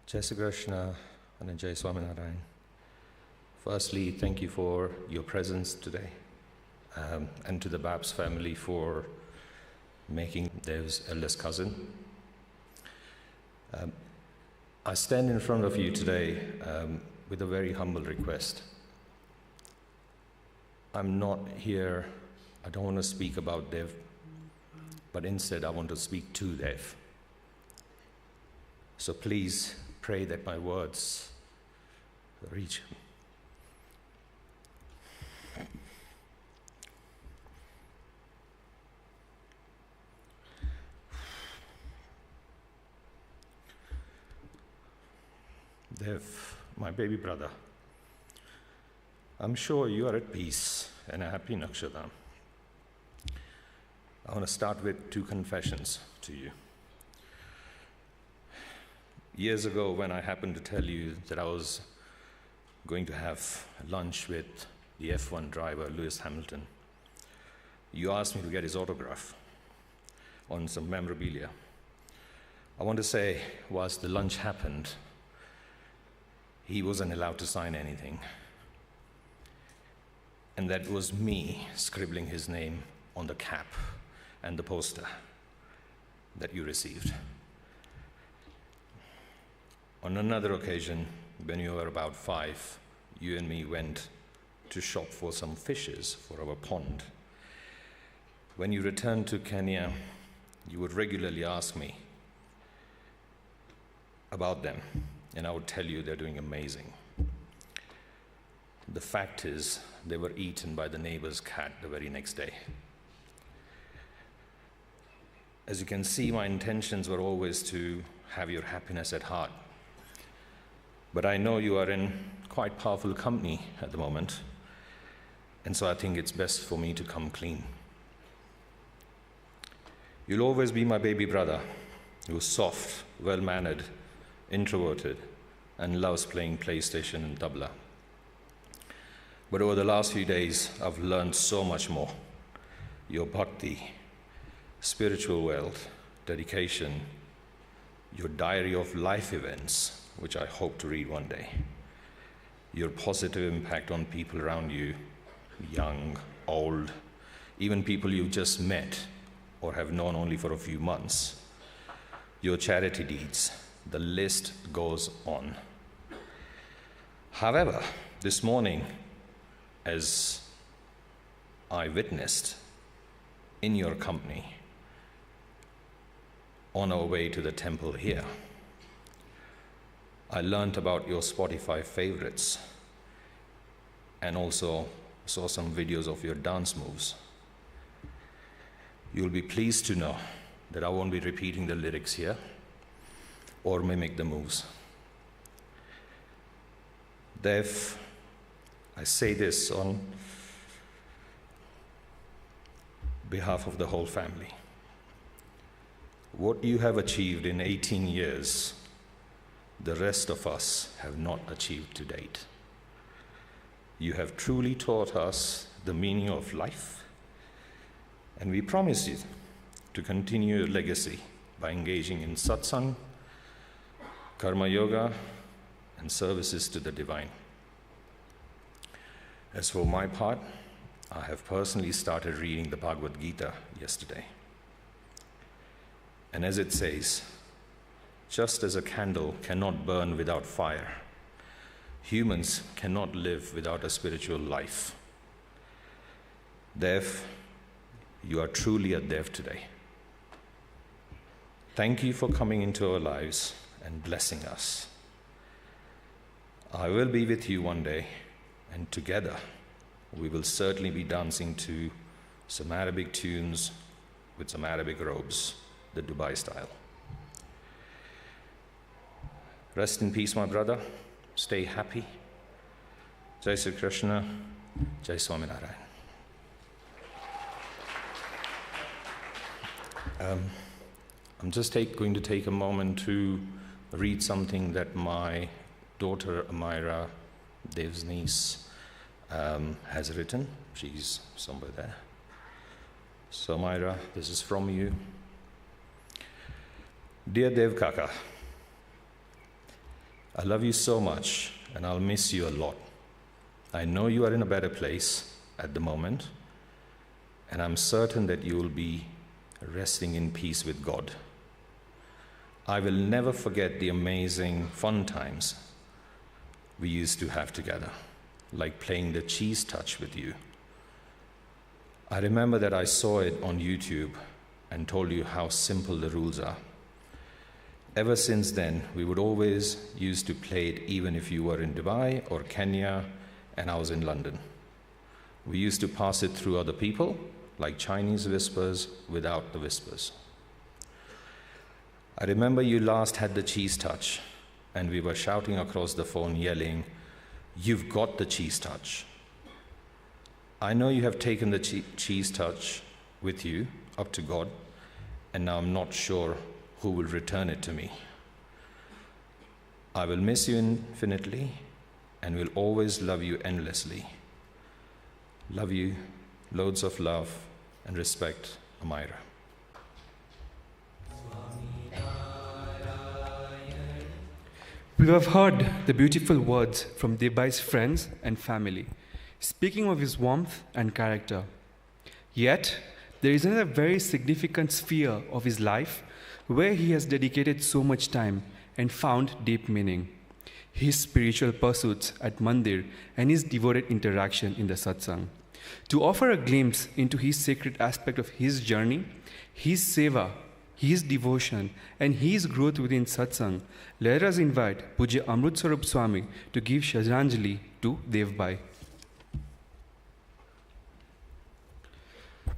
Speaker 17: Jai Sri Krishna and Jai Swaminarayan. Firstly, thank you for your presence today, and to the Babs family for making Dev's eldest cousin. I stand in front of you today with a very humble request. I'm not here, I don't want to speak about Dev, but instead I want to speak to Dev. So please pray that my words reach him. Dev, my baby brother, I'm sure you are at peace and a happy Nakshadam. I want to start with 2 confessions to you. Years ago, when I happened to tell you that I was going to have lunch with the F1 driver, Lewis Hamilton, you asked me to get his autograph on some memorabilia. I want to say, whilst the lunch happened, he wasn't allowed to sign anything. And that was me scribbling his name on the cap and the poster that you received. On another occasion, when you were about 5, you and me went to shop for some fishes for our pond. When you returned to Kenya, you would regularly ask me about them, and I would tell you they're doing amazing. The fact is, they were eaten by the neighbor's cat the very next day. As you can see, my intentions were always to have your happiness at heart. But I know you are in quite powerful company at the moment, And so I think it's best for me to come clean. You'll always be my baby brother, who's soft, well-mannered, introverted, and loves playing PlayStation and tabla. But over the last few days, I've learned so much more. Your bhakti, spiritual wealth, dedication, your diary of life events, which I hope to read one day, your positive impact on people around you, young, old, even people you've just met or have known only for a few months, your charity deeds, the list goes on. However, this morning, as I witnessed in your company on our way to the temple here, I learned about your Spotify favorites and also saw some videos of your dance moves. You'll be pleased to know that I won't be repeating the lyrics here or mimic the moves. Dev, I say this on behalf of the whole family. What you have achieved in 18 years, the rest of us have not achieved to date. You have truly taught us the meaning of life, and we promise you to continue your legacy by engaging in satsang, karma yoga, and services to the divine. As for my part, I have personally started reading the Bhagavad Gita yesterday. And as it says, just as a candle cannot burn without fire, humans cannot live without a spiritual life. Dev, you are truly a Dev today. Thank you for coming into our lives and blessing us. I will be with you one day, and together we will certainly be dancing to some Arabic tunes with some Arabic robes, the Dubai style. Rest in peace, my brother. Stay happy. Jai Sri Krishna. Jai Swaminarayan. I'm just going to take a moment to read something that my daughter Amira, Dev's niece, has written. She's somewhere there. So Amira, this is from you. Dear Dev Kaka, I love you so much and I'll miss you a lot. I know you are in a better place at the moment, and I'm certain that you will be resting in peace with God. I will never forget the amazing fun times we used to have together, like playing the cheese touch with you. I remember that I saw it on YouTube and told you how simple the rules are. Ever since then, we would always used to play it even if you were in Dubai or Kenya and I was in London. We used to pass it through other people, like Chinese whispers without the whispers. I remember you last had the cheese touch and we were shouting across the phone yelling, "You've got the cheese touch." I know you have taken the cheese touch with you up to God, and now I'm not sure who will return it to me. I will miss you infinitely and will always love you endlessly. Love you, loads of love and respect, Amira.
Speaker 1: We have heard the beautiful words from Debai's friends and family, speaking of his warmth and character. Yet, there is another very significant sphere of his life where he has dedicated so much time and found deep meaning: his spiritual pursuits at Mandir and his devoted interaction in the satsang. To offer a glimpse into his sacred aspect of his journey, his seva, his devotion, and his growth within satsang, let us invite Pujya Amrit Swarup Swami to give Shraddhanjali to Devbai.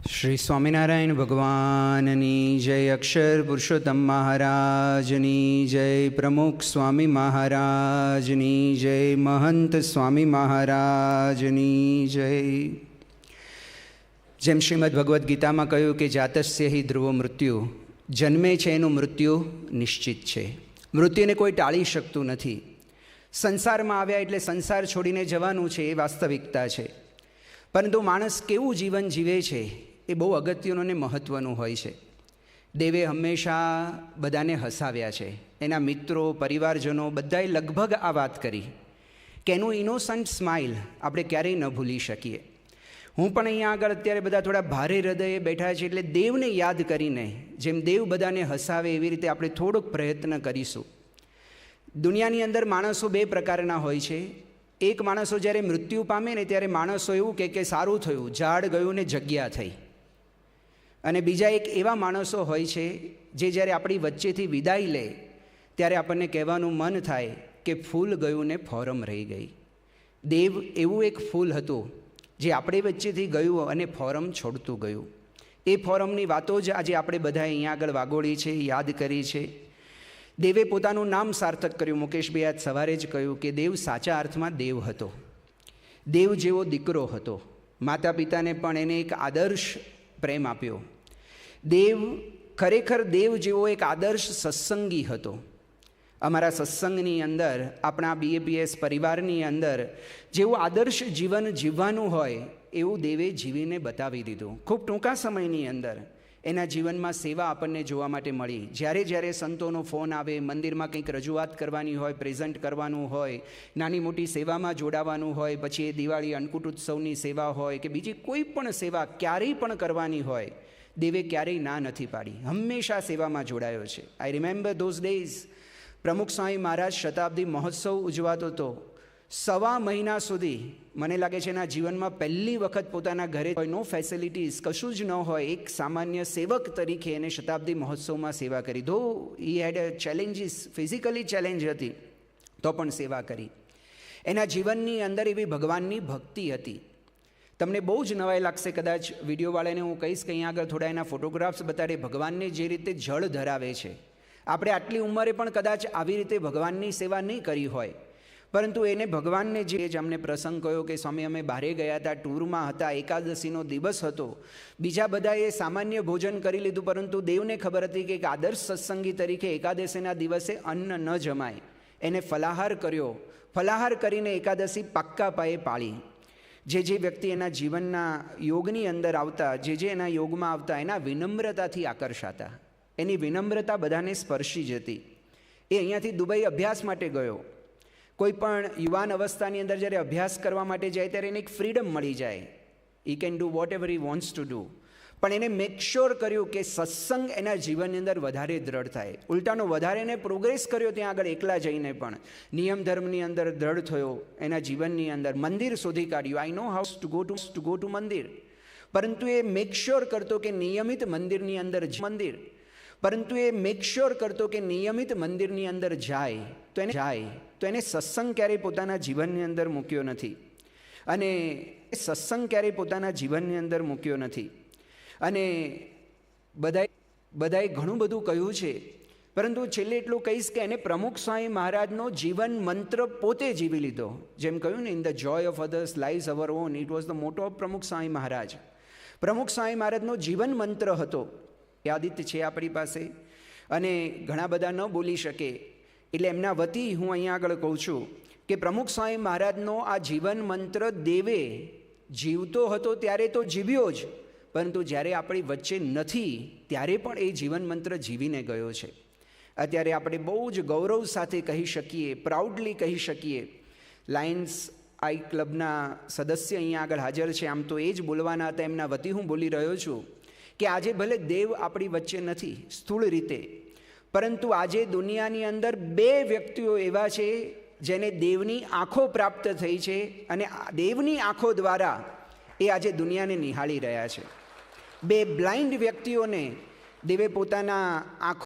Speaker 18: Shri Swaminarayan भगवाननी जय, अक्षर पुरुषोत्तम महाराजनी जय, प्रमुख स्वामी महाराजनी जय, महंत स्वामी महाराजनी जय। જેમ શ્રીમદ ભગવદ્ ગીતામાં કહ્યું કે જાતસ્ય હિ ધ્રુવો મૃત્યુ, જન્મે છે એનું મૃત્યુ નિશ્ચિત છે. મૃત્યુને કોઈ ટાળી શકતું નથી. સંસારમાં આવ્યા એટલે સંસાર છોડીને જવાનું છે, એ વાસ્તવિકતા છે. પરંતુ માણસ કેવું જીવન જીવે છે એ બહુ અગત્યનું અને મહત્ત્વનું હોય છે. દેવે હંમેશા બધાને હસાવ્યા છે. એના મિત્રો, પરિવારજનો બધાએ લગભગ આ વાત કરી કે એનું ઇનોસન્ટ સ્માઇલ આપણે ક્યારેય ન ભૂલી શકીએ. હું પણ અહીંયા આગળ અત્યારે બધા થોડા ભારે હૃદયે બેઠા છે એટલે દેવને યાદ કરીને જેમ દેવ બધાને હસાવે એવી રીતે આપણે થોડોક પ્રયત્ન કરીશું. દુનિયાની અંદર માણસો બે પ્રકારના હોય છે. એક માણસો જ્યારે મૃત્યુ પામે ને ત્યારે માણસો એવું કે સારું થયું, ઝાડ ગયું ને જગ્યા થઈ. અને બીજા એક એવા માણસો હોય છે જે જ્યારે આપણી વચ્ચેથી વિદાય લે ત્યારે આપણને કહેવાનું મન થાય કે ફૂલ ગયું ને ફોરમ રહી ગઈ. દેવ એવું એક ફૂલ હતું જે આપણી વચ્ચેથી ગયું અને ફોરમ છોડતું ગયું. એ ફોરમની વાતો જ આજે આપણે બધા અહીંયા આગળ વાગોળી છે, યાદ કરી છે. દેવે પોતાનું નામ સાર્થક કર્યું. મુકેશભાઈ આજ સવારે જ કહ્યું કે દેવ સાચા અર્થમાં દેવ હતો. દેવ જેવો દીકરો હતો. માતા પિતાને પણ એને એક આદર્શ પ્રેમ આપ્યો. દેવ ખરેખર દેવ જેવો એક આદર્શ સત્સંગી હતો. અમારા સત્સંગની અંદર, આપણા BAPS પરિવારની અંદર જેવું આદર્શ જીવન જીવવાનું હોય એવું દેવે જીવીને બતાવી દીધું. ખૂબ ટૂંકા સમયની અંદર એના જીવનમાં સેવા આપણને જોવા માટે મળી. જ્યારે સંતોનો ફોન આવે, મંદિરમાં કંઈક રજૂઆત કરવાની હોય, પ્રેઝન્ટ કરવાનું હોય, નાની મોટી સેવામાં જોડાવાનું હોય, પછી એ દિવાળી અન્નકૂટ ઉત્સવની સેવા હોય કે બીજી કોઈ પણ સેવા ક્યારેય પણ કરવાની હોય, દેવે ક્યારેય ના નથી પાડી. હંમેશા સેવામાં જોડાયો છે. I remember those days. પ્રમુખ સ્વામી મહારાજ શતાબ્દી મહોત્સવ ઉજવાતો હતો. 1.25 મહિના સુધી મને લાગે છે એના જીવનમાં પહેલી વખત પોતાના ઘરે હોય, નો ફેસિલિટીઝ, કશું જ ન હોય, એક સામાન્ય સેવક તરીકે એને શતાબ્દી મહોત્સવમાં સેવા કરી. ધો હી હેડ ચેલેન્જીસ, ફિઝિકલી ચેલેન્જ હતી તો પણ સેવા કરી. એના જીવનની અંદર એવી ભગવાનની ભક્તિ હતી. તમને બહુ જ નવાઈ લાગશે કદાચ વિડીયોવાળાને હું કહીશ કે અહીંયા આગળ થોડા એના ફોટોગ્રાફ્સ બતાડે. ભગવાનને જે રીતે જળ ધરાવે છે, આપણે આટલી ઉંમરે પણ કદાચ આવી રીતે ભગવાનની સેવા નહીં કરી હોય, પરંતુ એને ભગવાનને જે જ અમને પ્રસંગ કહ્યો કે સ્વામી અમે બહારે ગયા હતા, ટૂરમાં હતા, એકાદશીનો દિવસ હતો, બીજા બધાએ સામાન્ય ભોજન કરી લીધું, પરંતુ દેવને ખબર હતી કે એક આદર્શ સત્સંગી તરીકે એકાદશીના દિવસે અન્ન ન જમાય. એને ફલાહાર કર્યો. ફલાહાર કરીને એકાદશી પાક્કા પાયે પાળી. જે વ્યક્તિ એના જીવનના યોગની અંદર આવતા, જે એના યોગમાં આવતા, એના વિનમ્રતાથી આકર્ષાતા. એની વિનમ્રતા બધાને સ્પર્શી જતી. એ અહીંયાથી દુબઈ અભ્યાસ માટે ગયો. કોઈ પણ યુવાન અવસ્થાની અંદર જ્યારે અભ્યાસ કરવા માટે જાય ત્યારે એને એક ફ્રીડમ મળી જાય. He can do whatever he wants to do. પણ એને મેક શ્યોર કર્યું કે સત્સંગ એના જીવનની અંદર વધારે દ્રઢ થાય. ઉલટાનો વધારે એને પ્રોગ્રેસ કર્યો ત્યાં આગળ એકલા જઈને પણ. નિયમ ધર્મની અંદર દ્રઢ થયો. એના જીવનની અંદર મંદિર શોધી કાઢ્યું. I know how to go to મંદિર. પરંતુ એ મેક શ્યોર કરતો કે નિયમિત મંદિરની અંદર જાય તો એને સત્સંગ ક્યારેય પોતાના જીવનની અંદર મૂક્યો નથી. અને બધાએ ઘણું બધું કહ્યું છે, પરંતુ છેલ્લે એટલું કહીશ કે એને પ્રમુખ સ્વામી મહારાજનો જીવન મંત્ર પોતે જીવી લીધો. જેમ કહ્યું ને, in the Joy of others lies hour on. It was the મોટો ઓફ પ્રમુખ સ્વામી મહારાજ. પ્રમુખ સ્વામી મહારાજનો જીવન મંત્ર હતો. યાદિત છે આપણી પાસે અને ઘણા બધા ન બોલી શકે એટલે એમના વતી હું અહીંયા આગળ કહું છું કે પ્રમુખ સ્વામી મહારાજનો આ જીવન મંત્ર દેવે જીવતો હતો ત્યારે તો જીવ્યો જ, પરંતુ જ્યારે આપણી વચ્ચે નથી ત્યારે પણ એ જીવન મંત્ર જીવીને ગયો છે. અત્યારે આપણે બહુ જ ગૌરવ સાથે કહી શકીએ, પ્રાઉડલી કહી શકીએ. લાયન્સ આઈ ક્લબના સદસ્ય અહીંયા આગળ હાજર છે, આમ તો એ જ બોલવાના હતા, એમના વતી હું બોલી રહ્યો છું કે આજે ભલે દેવ આપણી વચ્ચે નથી સ્થૂળ રીતે, પરંતુ આજે દુનિયાની અંદર 2 વ્યક્તિઓ એવા છે જેને દેવની આંખો પ્રાપ્ત થઈ છે અને દેવની આંખો દ્વારા એ આજે દુનિયાને નિહાળી રહ્યા છે. 2 બ્લાઇન્ડ વ્યક્તિઓને દેવે પોતાના આંખો